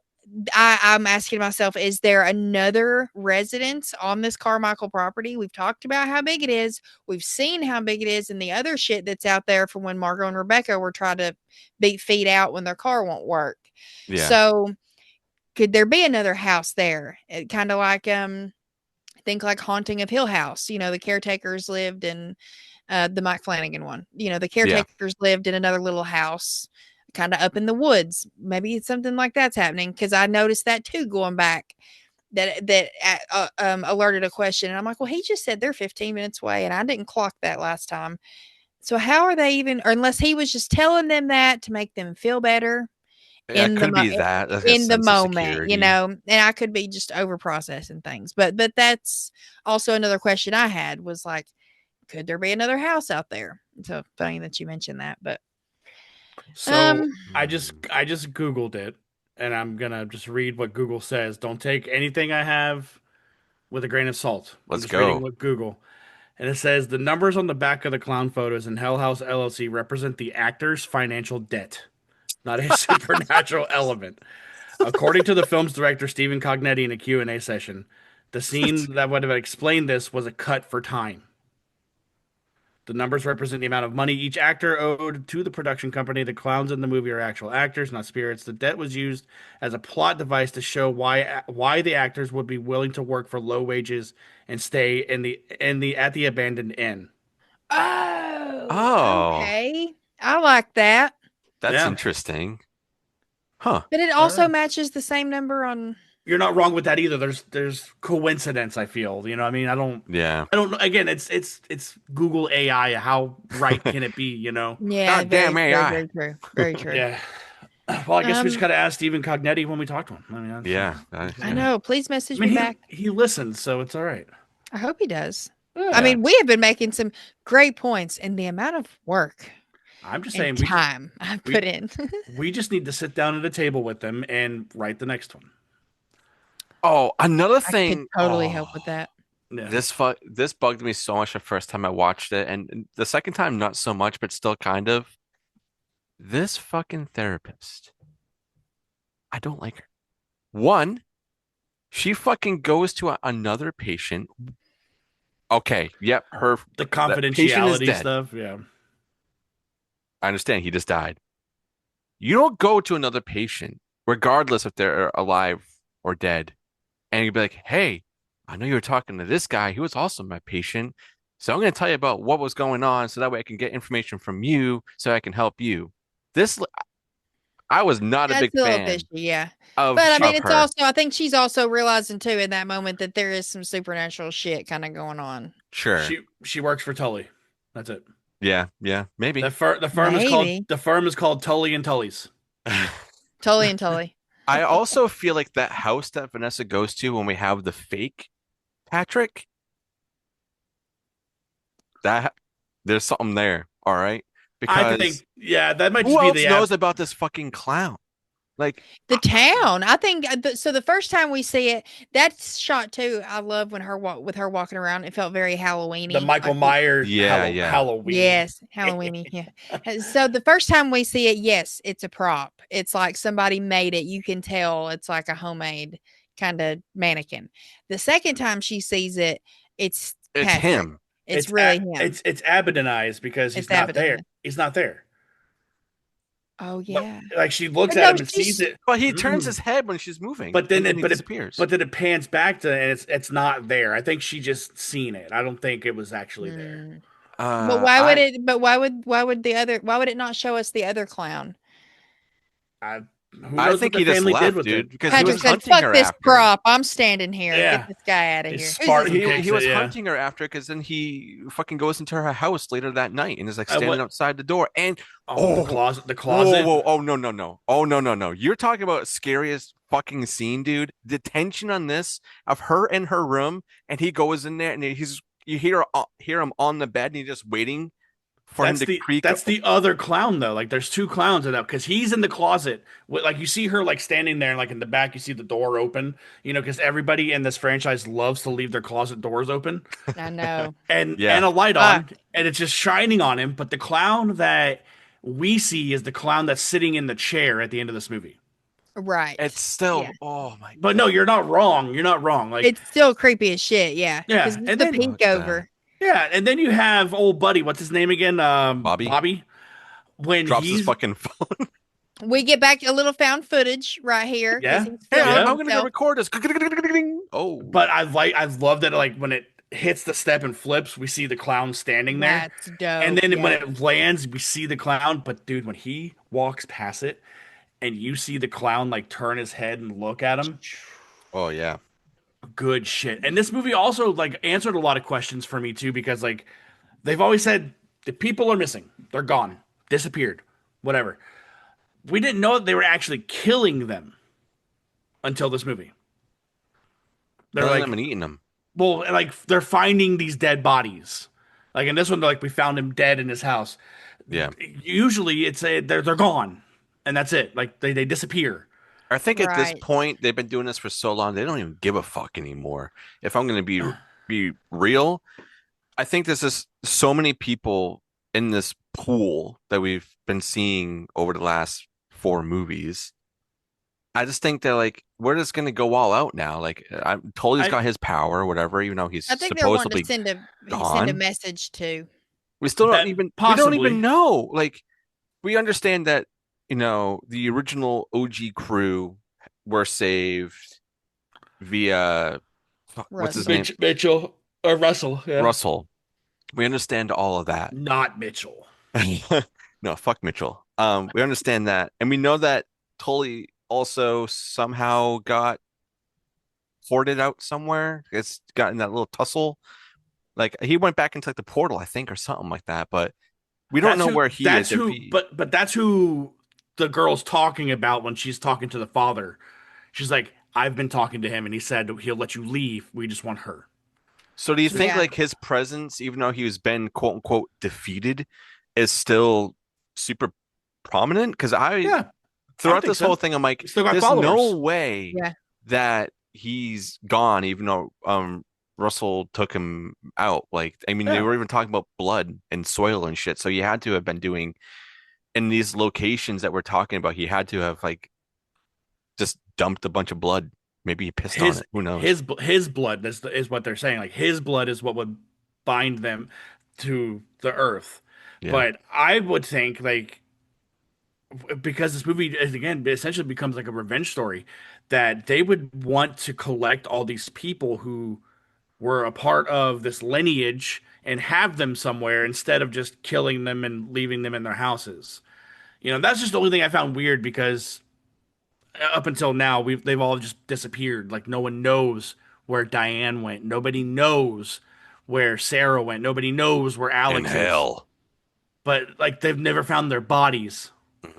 I'm asking myself, is there another residence on this Carmichael property? We've talked about how big it is. We've seen how big it is in the other shit that's out there from when Margot and Rebecca were trying to beat feet out when their car won't work. Yeah. So could there be another house there? Kind of like think like Haunting of Hill House. The caretakers lived in the Mike Flanagan one. The caretakers lived in another little house kind of up in the woods. Maybe it's something like that's happening, because I noticed that too going back. That alerted a question, and I'm like, well, he just said they're 15 minutes away, and I didn't clock that last time. So how are they even, or unless he was just telling them that to make them feel better. It could be that in the moment, and I could be just over processing things, but that's also another question I had, was like, could there be another house out there? So funny that you mentioned that. But so I just Googled it, and I'm gonna just read what Google says. Don't take anything I have with a grain of salt. Let's go. Reading what Google. And it says the numbers on the back of the clown photos in Hell House LLC represent the actor's financial debt. not a supernatural element. According to the film's director, Stephen Cognetti, in a Q&A session, the scene that would have explained this was a cut for time. The numbers represent the amount of money each actor owed to the production company. The clowns in the movie are actual actors, not spirits. The debt was used as a plot device to show why the actors would be willing to work for low wages and stay at the abandoned inn. Oh, okay. I like that. That's Yeah. interesting. Huh. But it also matches the same number on. You're not wrong with that either. There's coincidence, I feel. You know what I mean? I don't know. Again, it's Google AI. How right can it be, you know? Yeah, Goddamn AI. very true. Very true. Yeah. Well, I guess we just got to ask Stephen Cognetti when we talk to him. I mean, Yeah. I know. Please message me back. He listens, so it's all right. I hope he does. Yeah. I mean, we have been making some great points in the amount of work I'm just and saying time I put in. we just need to sit down at a table with them and write the next one. Oh, another I thing. could totally help with that. Yeah. This bugged me so much the first time I watched it, and the second time not so much, but still kind of. This fucking therapist. I don't like her. One, she fucking goes to another patient. Okay, yep, The patient is confidentiality dead. stuff. Yeah. I understand he just died. You don't go to another patient, regardless if they're alive or dead, and you'd be like, hey, I know you were talking to this guy. He was also my patient. So I'm going to tell you about what was going on so that way I can get information from you so I can help you. I was not a That's big a little fan fishy, yeah. of But I mean, of it's her. also, I think she's also realizing too in that moment that there is some supernatural shit kind of going on. Sure. She works for Tully. That's it. Yeah, maybe. The firm is called Tully and Tully's. Tully and Tully. I also feel like that house that Vanessa goes to when we have the fake Patrick, that there's something there, all right? I Because think, that might who just else be the knows about this fucking clown? Like, The town. I think so. The first time we see it, that's shot too. I love when with her walking around. It felt very Halloweeny. the Michael Like, Myers Yeah, yeah. Halloween. yes, Halloweeny. Yeah. So the first time we see it, yes, it's a prop. It's like somebody made it. You can tell it's like a homemade kind of mannequin. The second time she sees it, it's Patrick. him. It's really him. It's Abaddonized because he's It's not there. Abaddonized. He's not there. Oh But, yeah. like she looks But at no, him and sees it. But he turns his head when she's moving. But then and it he disappears. But then it pans back to and it's not there. I think she just seen it. I don't think it was actually there. Mm. But why would it? But why would the other? Why would it not show us the other clown? Who I knows think what he the just family left, did with dude, it? because he Patrick was said, hunting "Fuck her this after. prop. I'm standing here. Yeah. Get this guy out of He here." sparked- Who's this He He was yeah. hunting her after because then he fucking goes into her house later that night and is like what- standing outside the door. And the closet. The closet. Whoa, oh no. You're talking about scariest fucking scene, dude. The tension on this of her in her room, and he goes in there and you hear him on the bed and he's just waiting for him to creak. That's the other clown though. Like there's two clowns in that because he's in the closet. Like you see her like standing there, and like in the back you see the door open. You know, because everybody in this franchise loves to leave their closet doors open I know. and Yeah. a light on, and it's just shining on him. But the clown that we see is the clown that's sitting in the chair at the end of this movie. Right. It's still Yeah. oh my. But no, you're not wrong. You're not wrong. Like It's still creepy as shit. Yeah. Yeah, 'Cause and the then- peek Fuck over. yeah, and then you have old buddy. What's his name again? Bobby. Bobby. When Drops he's his fucking phone. We get back a little found footage right here. 'cause Yeah. he's Hey, filming Yeah. I'm gonna go himself. record this. Oh, But I love that like when it hits the step and flips, we see the clown standing there. That's dope. And then yeah. when it lands, we see the clown. But dude, when he walks past it and you see the clown like turn his head and look at him, oh yeah. good shit. And this movie also like answered a lot of questions for me too, because like they've always said the people are missing. They're gone, disappeared, whatever. We didn't know that they were actually killing them until this movie. They're Killing like, them and eating them. well, like they're finding these dead bodies. Like in this one, like we found him dead in his house. Yeah. Usually, it's they're gone, and that's it. Like they disappear. I think at this Right. point they've been doing this for so long they don't even give a fuck anymore. If I'm going to be real, I think there's just so many people in this pool that we've been seeing over the last 4 movies. I just think they're like, we're just gonna go all out now. Like, I'm told he's got his power, or whatever, even though he's I think they're wanting supposedly to send a gone. message to. We still don't That even possibly. know. Like, we understand that, the original OG crew were saved via what's his Russell. name? Mitchell or Russell. Yeah. Russell. We understand all of that. Not Mitchell. No, fuck Mitchell. We understand that, and we know that Tully also somehow got hoarded out somewhere. It's gotten that little tussle. Like, he went back into like the portal, I think, or something like that. But we don't know where he is. But that's who the girl's talking about when she's talking to the father. She's like, I've been talking to him, and he said he'll let you leave. We just want her. So do you think Yeah. like his presence, even though he was been quote unquote defeated, is still super prominent? Because throughout think this so. whole thing, I'm like, He's still got there's followers. no way Yeah. that he's gone, even though Russell took him out. Like, I mean, they were even talking about blood and soil and shit. So you had to have been doing in these locations that we're talking about. He had to have like just dumped a bunch of blood. Maybe he pissed on it. Who knows? His blood is what they're saying. Like, his blood is what would bind them to the earth. Yeah. But I would think, like, because this movie again essentially becomes like a revenge story, that they would want to collect all these people who were a part of this lineage and have them somewhere instead of just killing them and leaving them in their houses. That's just the only thing I found weird, because up until now they've all just disappeared. Like, no one knows where Diane went. Nobody knows where Sarah went. Nobody knows where Alex In hell. But like, they've never found their bodies,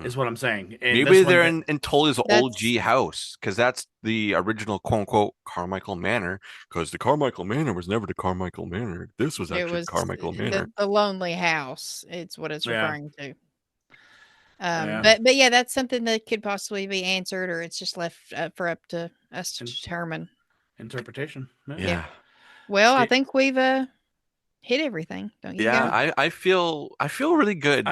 is what I'm saying. And Maybe they're in Tully's old G house, because that's the original quote unquote Carmichael Manor. Because the Carmichael Manor was never the Carmichael Manor. This was actually Carmichael Manor. The lonely house. It's what it's referring to. Yeah. But yeah, that's something that could possibly be answered, or it's just left up to us to determine. Interpretation. Yeah. Well, I think we've hit everything, don't you? Yeah, I feel really good,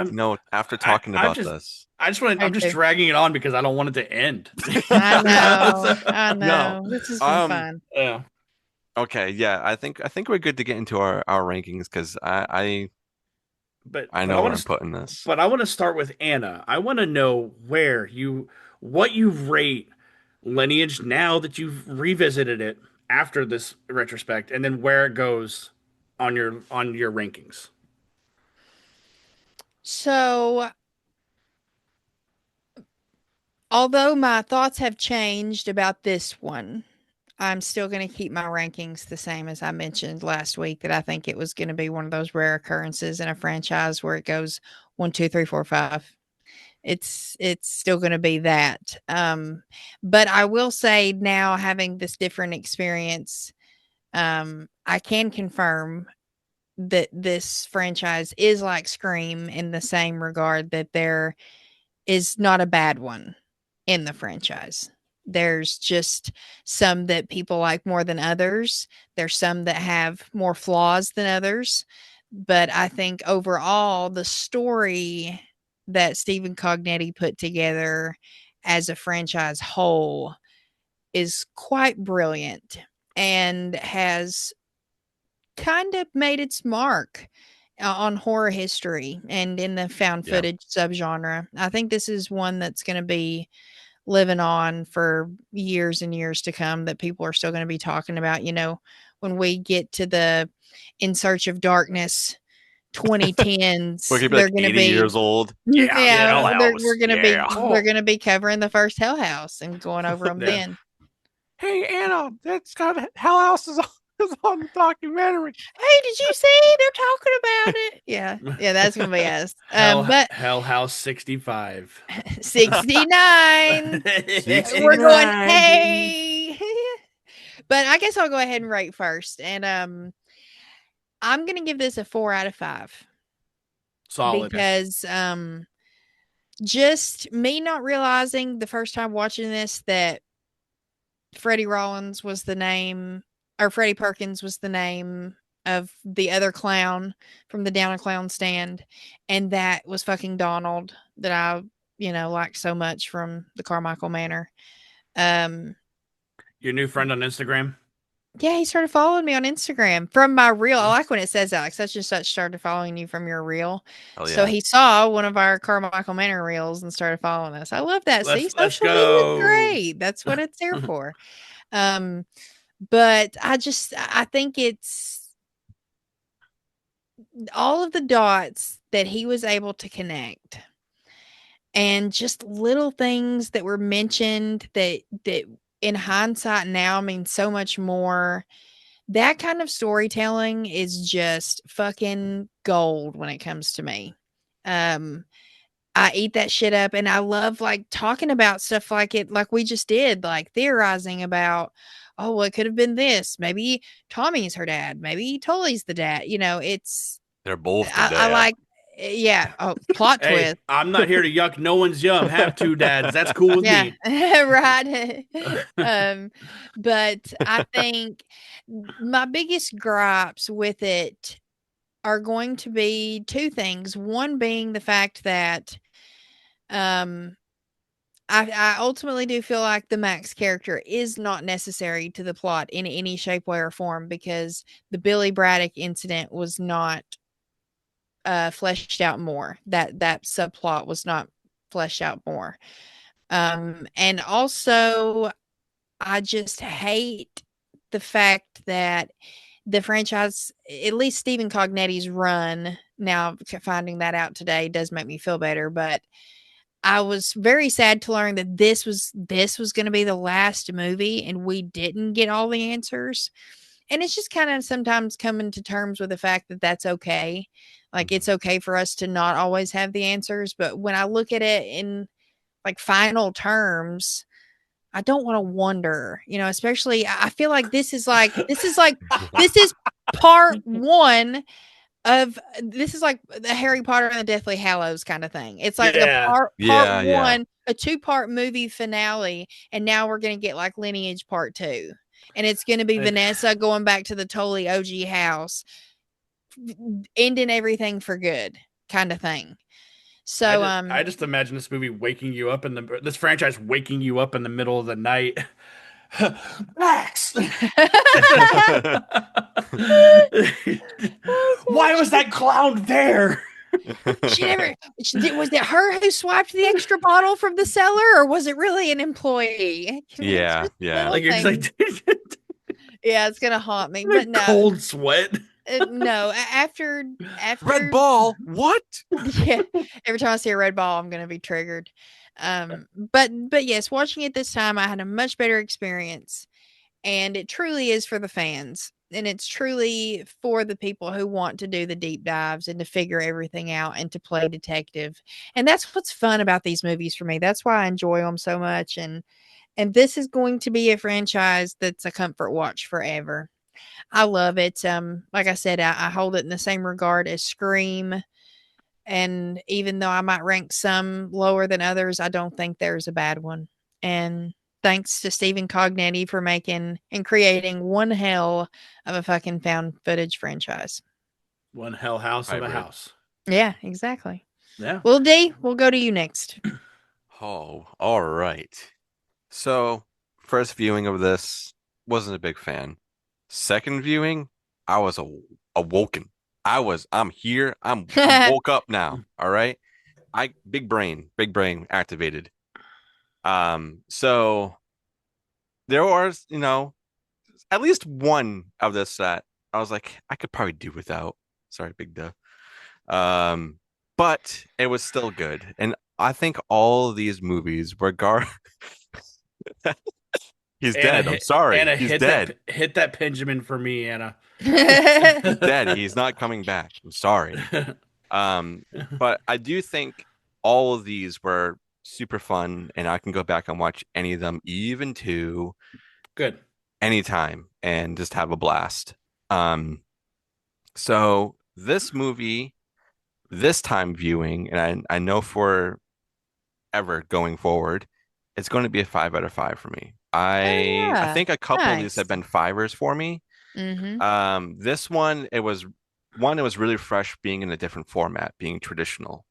after talking about this. I'm just dragging it on because I don't want it to end. I know. No. This has been fun. Yeah. Okay, yeah, I think we're good to get into our rankings, because I know where I'm putting this. But I want to start with Anna. I want to know what you rate Lineage now that you've revisited it after this retrospect, and then where it goes on your rankings. So, although my thoughts have changed about this one, I'm still going to keep my rankings the same as I mentioned last week, that I think it was going to be one of those rare occurrences in a franchise where it goes 1, 2, 3, 4, 5. It's still going to be that. But I will say, now, having this different experience, I can confirm that this franchise is like Scream in the same regard that there is not a bad one in the franchise. There's just some that people like more than others. There's some that have more flaws than others. But I think overall, the story that Stephen Cognetti put together as a franchise whole is quite brilliant and has kind of made its mark on horror history and in the found footage subgenre. I think this is one that's going to be living on for years and years to come, that people are still going to be talking about. When we get to the In Search of Darkness 2010s, they're going to be 80 years old. We're going to be covering the first Hell House and going over them then. Hey, Anna, that's got Hell House is on the documentary. Hey, did you see? They're talking about it. Yeah, that's gonna be us. But Hell House 65, 69. 69. We're going, hey. But I guess I'll go ahead and rate first, and I'm gonna give this a 4 out of 5. Solid. Because just me not realizing the first time watching this that Freddie Rollins was the name, or Freddie Perkins was the name of the other clown from the Down a Clown Stand, and that was fucking Donald, that I like so much from the Carmichael Manor. Your new friend on Instagram? Yeah, he started following me on Instagram from my reel. I like when it says that, like such and such started following you from your reel. Hell So yeah. he saw one of our Carmichael Manor reels and started following us. I love that. See, Let's social media is go. great. That's what it's there for. But I think it's all of the dots that he was able to connect, and just little things that were mentioned that in hindsight now mean so much more. That kind of storytelling is just fucking gold when it comes to me. I eat that shit up, and I love like talking about stuff like it, like we just did, like theorizing about, oh, well, it could have been this. Maybe Tommy's her dad. Maybe Tully's the dad. They're both the I dad. like, yeah. Oh, plot Hey, twist. I'm not here to yuck no one's yum. Have two dads. That's cool with Yeah, me. right. But I think my biggest gripes with it are going to be two things. One being the fact that I ultimately do feel like the Max character is not necessary to the plot in any shape, way, or form, because the Billy Braddock incident was not fleshed out more. That subplot was not fleshed out more. And also, I just hate the fact that the franchise, at least Stephen Cognetti's run, now finding that out today does make me feel better, but I was very sad to learn that this was going to be the last movie and we didn't get all the answers. And it's just kind of sometimes coming to terms with the fact that that's okay. Like, it's okay for us to not always have the answers, but when I look at it in like final terms, I don't want to wonder, especially I feel like this is part one of, this is like the Harry Potter and the Deathly Hallows kind of thing. It's like Yeah. the part Yeah. one, a 2-part movie finale, and now we're going to get like Lineage part 2. And it's going to be Vanessa going back to the Tully OG house, ending everything for good kind of thing. So I just imagine this movie waking you up this franchise waking you up in the middle of the night. Max, why was that clown there? Was it her who swiped the extra bottle from the cellar, or was it really an employee? Yeah. Like you're just like yeah, it's gonna haunt me. But no, cold sweat. No. After Red ball. What? Yeah, every time I see a red ball, I'm gonna be triggered. But yes, watching it this time, I had a much better experience, and it truly is for the fans, and it's truly for the people who want to do the deep dives and to figure everything out and to play detective. And that's what's fun about these movies for me. That's why I enjoy them so much. And this is going to be a franchise that's a comfort watch forever. I love it. Like I said, I hold it in the same regard as Scream. And even though I might rank some lower than others, I don't think there's a bad one. And thanks to Stephen Cognetti for making and creating one hell of a fucking found footage franchise. One hell house of a Hybrid. house. Yeah, exactly. Yeah. Well, D, we'll go to you next. Oh, all right. So, first viewing of this, wasn't a big fan. Second viewing, I was awoken. I'm here. I'm woke up now. All right. Big brain activated. So there was, at least one of this that I was like, I could probably do without. Sorry, Big Duh. But it was still good. And I think all of these movies, he's dead. I'm sorry. Anna, He's dead. Hit that Benjamin for me, Anna. He's dead. He's not coming back. I'm sorry. But I do think all of these were super fun, and I can go back and watch any of them, even to Good. anytime, and just have a blast. So this movie, this time viewing, and I know for ever going forward, it's going to be a 5 out of 5 for me. I think a couple of these have been 5ers for me. This one, it was really fresh being in a different format, being traditional,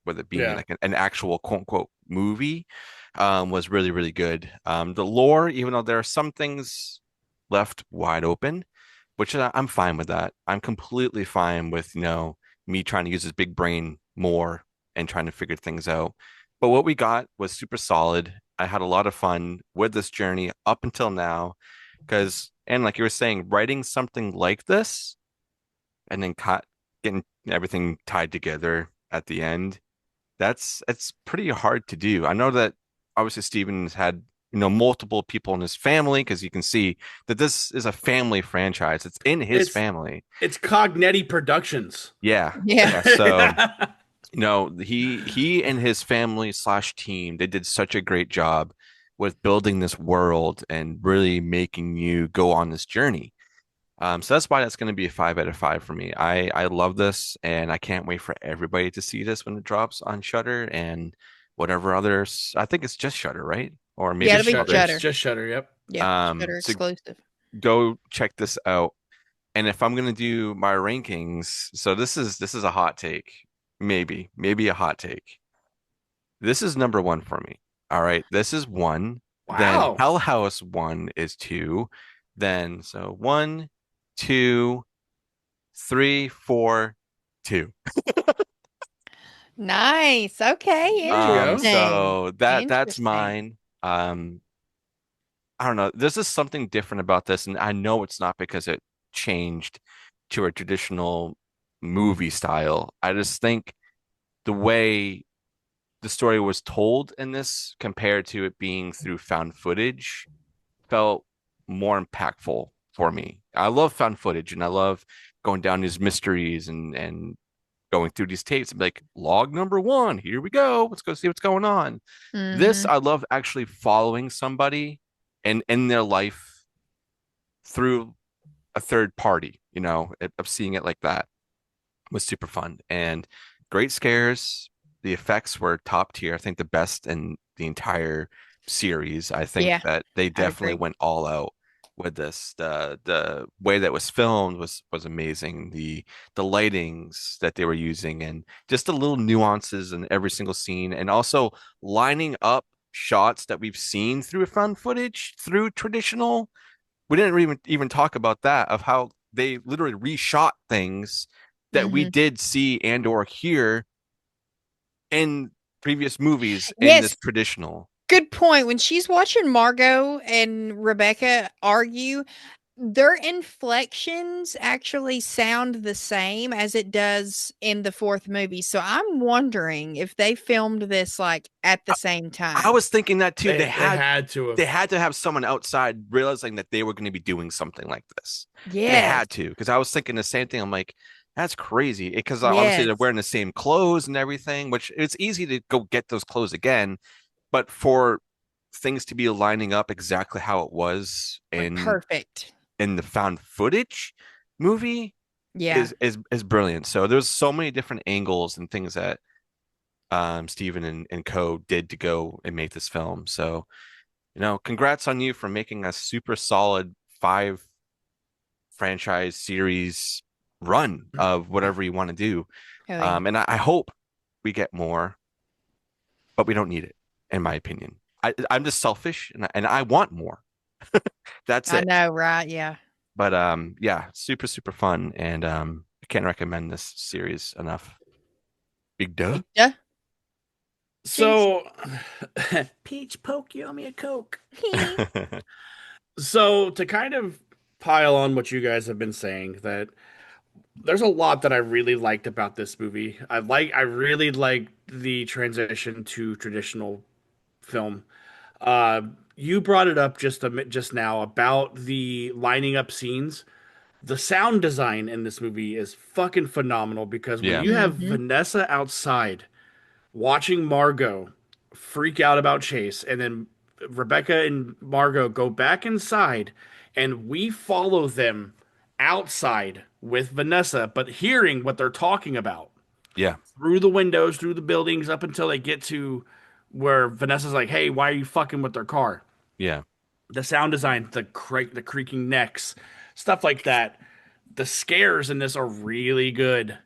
with it being Yeah. like an actual quote unquote movie, was really, really good. The lore, even though there are some things left wide open, which I'm fine with that. I'm completely fine with, me trying to use this big brain more and trying to figure things out. But what we got was super solid. I had a lot of fun with this journey up until now and like you were saying, writing something like this and then getting everything tied together at the end, it's pretty hard to do. I know that obviously Steven's had, multiple people in his family, because you can see that this is a family franchise. It's in his family. It's Cognetti Productions. Yeah. Yeah. So, he and his family / team, they did such a great job with building this world and really making you go on this journey. So that's why that's going to be a 5 out of 5 for me. I love this, and I can't wait for everybody to see this when it drops on Shudder and whatever others. I think it's just Shudder, right? Or maybe Yeah, it'll be others. Shudder. It's just Shudder. Yep. Yeah, Shudder So exclusive. go check this out. And if I'm going to do my rankings, so this is a hot take, maybe a hot take. This is number 1 for me. All right, this is 1. Wow. Then Hell House 1 is 2. Then so 1, 2, 3, 4, 2. Nice. Okay. There you go. Interesting. So that's Interesting. mine. I don't know. There's just something different about this, and I know it's not because it changed to a traditional movie style. I just think the way the story was told in this compared to it being through found footage felt more impactful for me. I love found footage, and I love going down these mysteries and going through these tapes and be like, log number 1, here we go. Let's go see what's going on. This, Mhm. I love actually following somebody and in their life through a third party, of seeing it like that was super fun and great scares. The effects were top tier. I think the best in the entire series. I think Yeah, that they I definitely agree. went all out with this. The way that was filmed was amazing. The lightings that they were using and just the little nuances in every single scene, and also lining up shots that we've seen through found footage through traditional. We didn't even talk about that, of how they literally reshot things that we Mhm. did see and or hear in previous movies in this Yes. traditional. Good point. When she's watching Margot and Rebecca argue, their inflections actually sound the same as it does in the 4th movie. So I'm wondering if they filmed this like at the same I time. was thinking that too. They had to have. They had to have someone outside realizing that they were going to be doing something like this. They Yes. had to, because I was thinking the same thing. I'm like, that's crazy. Because obviously they're Yes. wearing the same clothes and everything, which it's easy to go get those clothes again. But for things to be lining up exactly how it was Like perfect. in the found footage movie Yeah. is brilliant. So there's so many different angles and things that Steven and co did to go and make this film. So, congrats on you for making a super solid 5 franchise series run of whatever you want to do. Hell yeah. And I hope we get more, but we don't need it, in my opinion. I'm just selfish, and I want more. That's I it. know, right? Yeah. But yeah, super super fun, and I can't recommend this series enough. Big duh. Yeah. So, Peach, poke, you owe me a Coke. So, to kind of pile on what you guys have been saying, that there's a lot that I really liked about this movie. I really liked the transition to traditional film. Uh, you brought it up just now about the lining up scenes. The sound design in this movie is fucking phenomenal, because when Yeah. you have Mhm. Vanessa outside watching Margot freak out about Chase, and then Rebecca and Margot go back inside, and we follow them outside with Vanessa, but hearing what they're talking about Yeah. through the windows, through the buildings, up until they get to where Vanessa's like, "Hey, why are you fucking with their car?" Yeah. The sound design, the creaking necks, stuff like that. The scares in this are really good.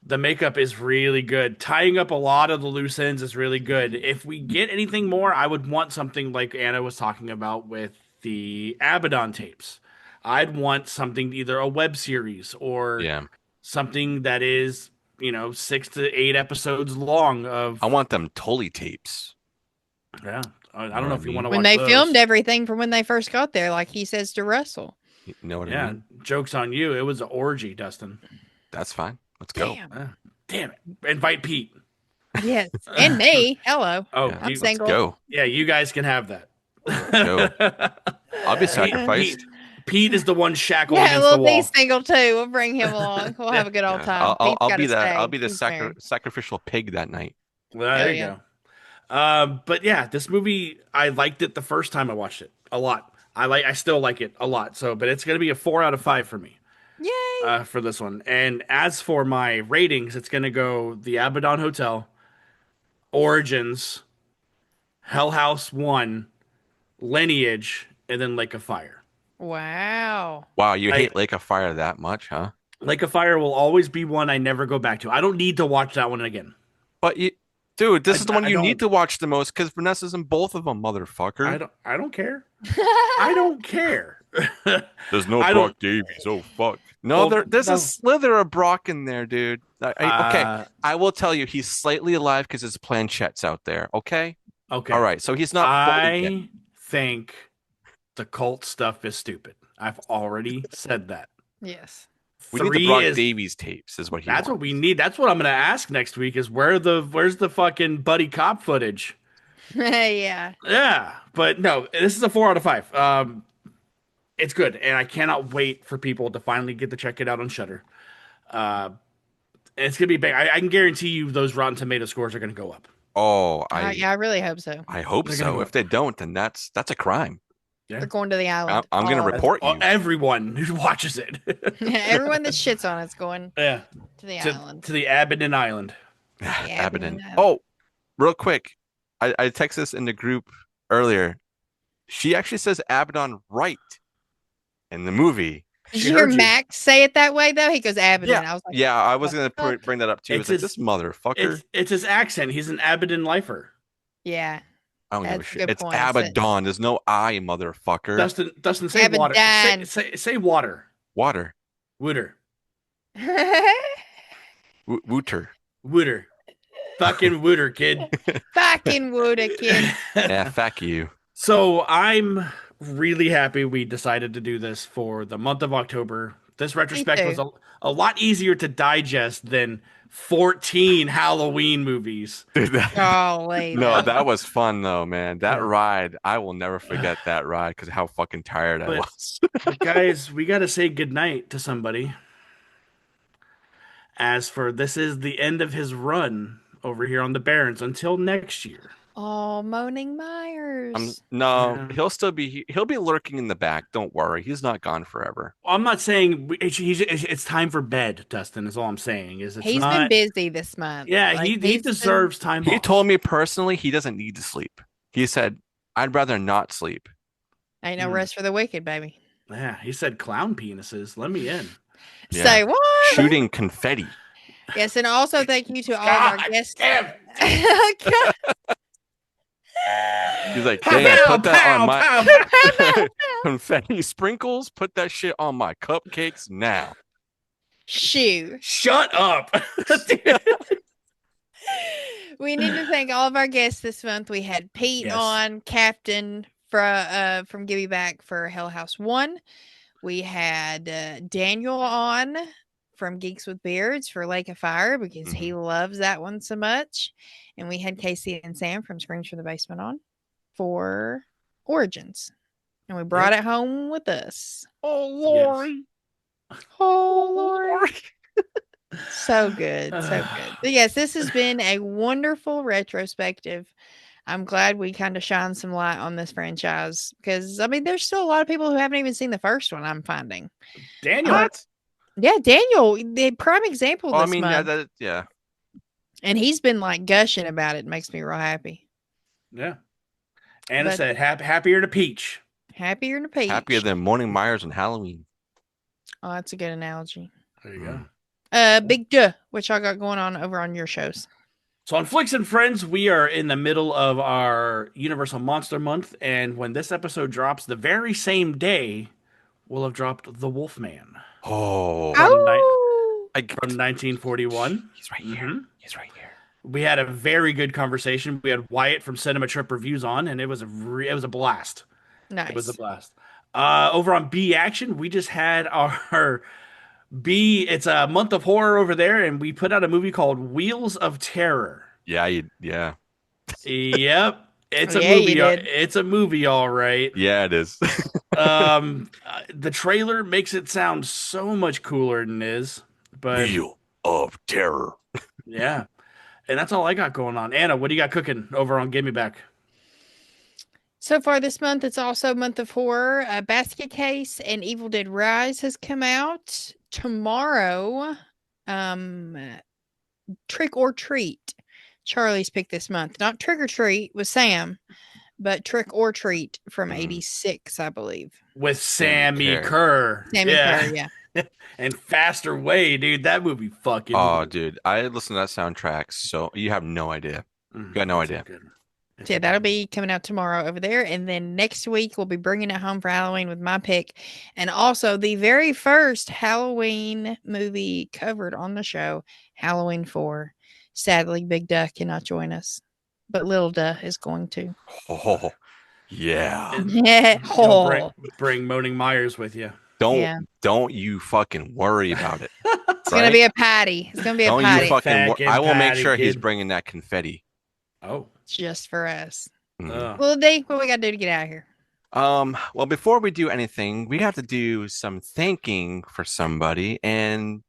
The makeup is really good. Tying up a lot of the loose ends is really good. If we get anything more, I would want something like Anna was talking about with the Abaddon tapes. I'd want something, either a web series or Yeah. something that is, 6 to 8 episodes long of. I want them Tully tapes. Yeah. I know don't know what if I you mean? want to When watch they those. filmed everything from when they first got there, like he says to Russell. You know what I Yeah. mean? Joke's on you. It was an orgy, Dustin. That's fine. Let's go. Damn. Damn it. Invite Pete. Yes. And me. Hello. Oh, Yeah, I'm you, let's single. go. yeah, you guys can have that. Go. I'll be sacrificed. Pete is the one shackled Yeah, against the we'll wall. be single too. We'll bring him along. We'll have a good old Yeah. time. I'll, Pete's I'll gotta be that. I'll stay. be the He's married. sacrificial pig that night. Well, Oh, there you yeah. go. But yeah, this movie, I liked it the first time I watched it a lot. I still like it a lot. So, but it's gonna be a 4 out of 5 for me Yay. for this one. And as for my ratings, it's gonna go the Abaddon Hotel, Origins, Hell House 1, Lineage, and then Lake of Fire. Wow. Wow, you hate Lake of Fire that much, huh? Lake of Fire will always be one I never go back to. I don't need to watch that one again. But dude, this is the one I you need don't- to watch the most because Vanessa's in both of them, motherfucker. I don't care. I don't care. There's no I Brock don't- Davies. Oh fuck. No, Well, there's no. a slither of Brock in there, dude. Okay, I will tell you, he's slightly alive because his planchette's out there. Okay. Okay. All right. So he's not fully dead. I think the cult stuff is stupid. I've already said that. Yes. We need the 3 Brock is Davies tapes, is what he that's what wants. we need. That's what I'm gonna ask next week. Is where's the fucking buddy cop footage? Yeah. Yeah, but no, this is a 4 out of 5. It's good, and I cannot wait for people to finally get to check it out on Shudder. It's gonna be big. I can guarantee you those Rotten Tomato scores are gonna go up. Oh, Yeah, I really hope so. I hope They're gonna so. go If they don't, then that's a crime. Yeah. They're going to the island. I'm gonna All of report you. Everyone who watches it. it. Everyone that shits on it's going Yeah, to the to island. the Abaddon Island. Abaddon. Abaddon. Oh, real quick. I texted this in the group earlier. She actually says Abaddon right in the movie. Did She you hear heard you. Max say it that way though? He goes Abaddon. Yeah, I was like, Yeah, I was what gonna the fuck? bring that up too. It's It's like his- this motherfucker. It's his accent. He's an Abaddon lifer. Yeah. I don't give a that's a shit. good It's point. Abaddon. There's no I, motherfucker. Dustin, say water. Abaddon. Say water. Water. Wooter. Wooter. Wooter. Fucking Wooter, kid. Fucking Wooda kid. Yeah, fuck you. So I'm really happy we decided to do this for the month of October. This retrospect was a lot easier to digest than 14 Halloween movies. Dude, Golly. no, though. that was fun though, man. That Yeah. ride, I will never forget that ride because how fucking tired I But- was. But guys, we got to say goodnight to somebody. As for this is the end of his run over here on the Barrens until next year. Oh, Moaning Myers. No, Yeah. he'll be lurking in the back. Don't worry, he's not gone forever. I'm not saying it's time for bed, Dustin. Is all I'm saying. Is it's He's not, been busy this month. Yeah, Like, he he's been- deserves time. He off. told me personally he doesn't need to sleep. He said, "I'd rather not sleep." Ain't no Hmm. rest for the wicked, baby. Yeah, he said clown penises. Let me in. Yeah. Say what? Shooting confetti. Yes, and also thank you to all of our God guests. damn. God. He's like, Pow, "Damn, pow, put that on pow, my pow. confetti sprinkles. Put that shit on my cupcakes now." Shoo. Shut up. We need to thank all of our guests this month. We had Pete Yes. on, Captain from Give Me Back for Hell House 1. We had Daniel on from Geeks with Beards for Lake of Fire because he loves that one so much. And we had Casey and Sam from Screams from the Basement on for Origins. And we brought it home with us. Oh, Lori. Oh, Lord. So good. So good. But yes, this has been a wonderful retrospective. I'm glad we kind of shined some light on this franchise because, I mean, there's still a lot of people who haven't even seen the first one, I'm finding. Daniel. Yeah, Daniel, the prime example Well, this I mean, month. yeah. And he's been like gushing about it. It makes me real happy. Yeah. Anna But- said happier to peach. Happier than a peach. Happier than Morning Myers on Halloween. Oh, that's a good analogy. There you go. Big Duh, what y'all got going on over on your shows? So on Flicks and Friends, we are in the middle of our Universal Monster Month, and when this episode drops, the very same day, we'll have dropped The Wolfman Oh, from Oh, from 1941. he's right here. Mhm. He's right here. We had a very good conversation. We had Wyatt from Cinema Trip Reviews on, and it was a blast. It was a nice. blast. Over on B Action, we just had our B. It's a month of horror over there, and we put out a movie called Wheels of Terror. Yeah, yeah. Yep, it's a Yeah, you movie. did. It's a movie, all right. Yeah, it is. The trailer makes it sound so much cooler than it is, but Wheel of Terror. yeah. And that's all I got going on. Anna, what do you got cooking over on Give Me Back? So far this month, it's also a month of horror. Basket Case and Evil Dead Rise has come out tomorrow. Trick or Treat. Charlie's picked this month. Not Trick or Treat with Sam, but Trick or Treat from '86, I believe. With Sammy Kerr. Kerr. Sammy Kerr, yeah. And Faster Way, dude. That movie fucking. Oh, dude, I listened to that soundtrack, so you have no idea. You got no It's idea. good. So yeah, that'll be coming out tomorrow over there. And then next week, we'll be bringing it home for Halloween with my pick. And also the very first Halloween movie covered on the show, Halloween 4. Sadly, Big Duh cannot join us, but Little Duh is going to. Oh, yeah. Yeah. Don't bring Moaning Myers with you. Don't you fucking worry about it. It's going to be a patty. It's going to be a Don't patty. you fucking Fucking I will make patty, sure he's kid. bringing that confetti. Oh. Just for us. Mhm. Well, D, what we got to do to get out of here? Well, before we do anything, we have to do some thanking for somebody. And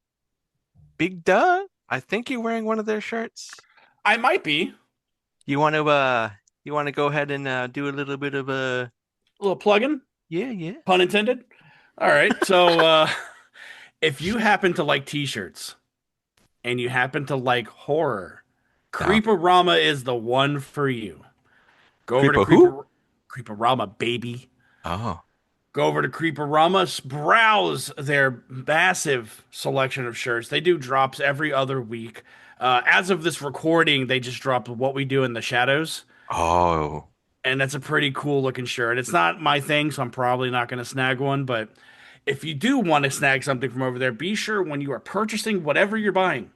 Big Duh, I think you're wearing one of their shirts. I might be. You want to go ahead and do a little bit of a little plug-in. Yeah. Pun intended. All right. So if you happen to like t-shirts and you happen to like horror, Creeporama is the one for you. Go over to Creeporama, baby. Oh. Go over to Creeporama, browse their massive selection of shirts. They do drops every other week. As of this recording, they just dropped What We Do in the Shadows. Oh. And that's a pretty cool looking shirt. It's not my thing, so I'm probably not going to snag one. But if you do want to snag something from over there, be sure when you are purchasing whatever you're buying,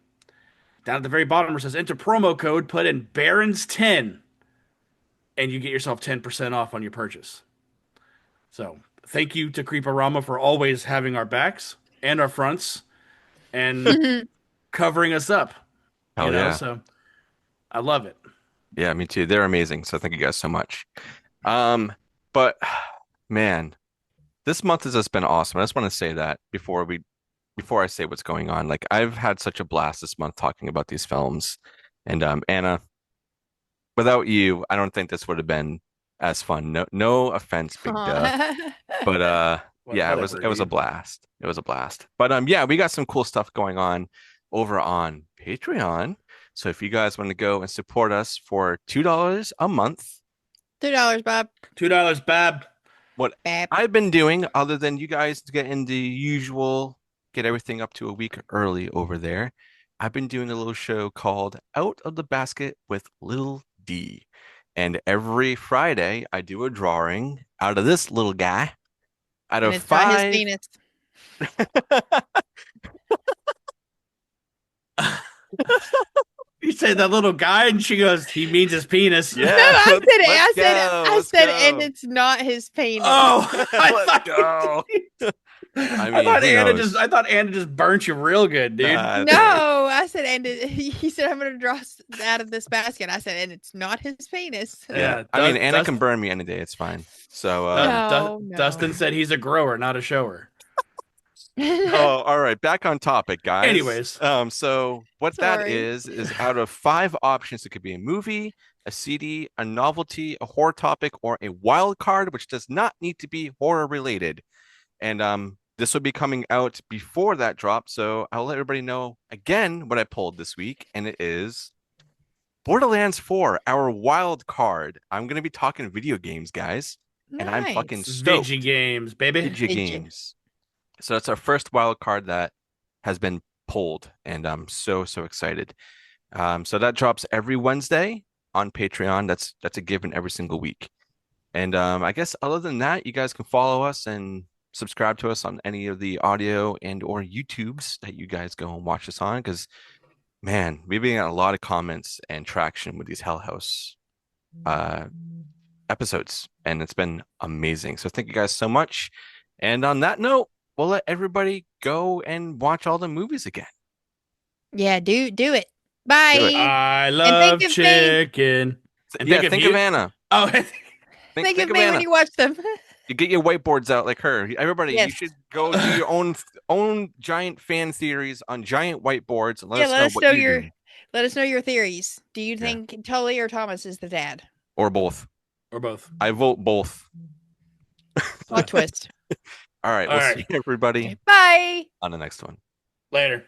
down at the very bottom where it says enter promo code, put in Barons10, and you get yourself 10% off on your purchase. So thank you to Creeporama for always having our backs and our fronts and covering us up. Hell yeah. So I love it. Yeah, me too. They're amazing. So thank you guys so much. But man, this month has just been awesome. I just want to say that before I say what's going on. Like, I've had such a blast this month talking about these films. And Anna, without you, I don't think this would have been as fun. No offense, Big Duh. But yeah, it was a blast. It was a blast. But yeah, we got some cool stuff going on over on Patreon. So if you guys want to go and support us for $2 a month. $2, Bob. $2, Bab. What I've been doing, other than you guys to get in the usual, get everything up to a week early over there, I've been doing a little show called Out of the Basket with Little D. And every Friday, I do a drawing out of this little guy. Out of 5. Not his penis. You say that little guy, and she goes, "He means his penis." Yeah. No, I said, go. and it's not his penis. Oh, Let's go. I thought Anna just burnt you real good, dude. No, I said, and he said, I'm going to draw out of this basket. I said, and it's not his penis. Yeah, I mean, Anna can burn me any day. It's fine. So, No. Dustin said he's a grower, not a shower. Oh, all right. Back on topic, guys. Anyways, so what that is out of 5 options, it could be a movie, a CD, a novelty, a horror topic, or a wild card, which does not need to be horror related. And this will be coming out before that drop, so I'll let everybody know again what I pulled this week, and it is Borderlands 4, our wild card. I'm gonna be talking video games, guys, and I'm fucking stoked. Vigi games, baby. Vigi games. So it's our first wild card that has been pulled, and I'm so excited. So that drops every Wednesday on Patreon. That's a given every single week. And I guess other than that, you guys can follow us and subscribe to us on any of the audio and or YouTubes that you guys go and watch us on. Because man, we've been getting a lot of comments and traction with these Hell House episodes, and it's been amazing. So thank you guys so much. And on that note, we'll let everybody go and watch all the movies again. Yeah, do it. Bye. Do it. I love think of me. chicken. And Think of Anna. Oh, Think of me Anna. when you watch them. You get your whiteboards out like her. Everybody, Yes. you should go do your own giant fan theories on giant whiteboards and let us know what you do. Let us know your theories. Do you think Tully or Thomas is the dad? Or both. or both. I vote both. Plot twist. All right. All We'll right. see everybody Bye. on the next one. Later.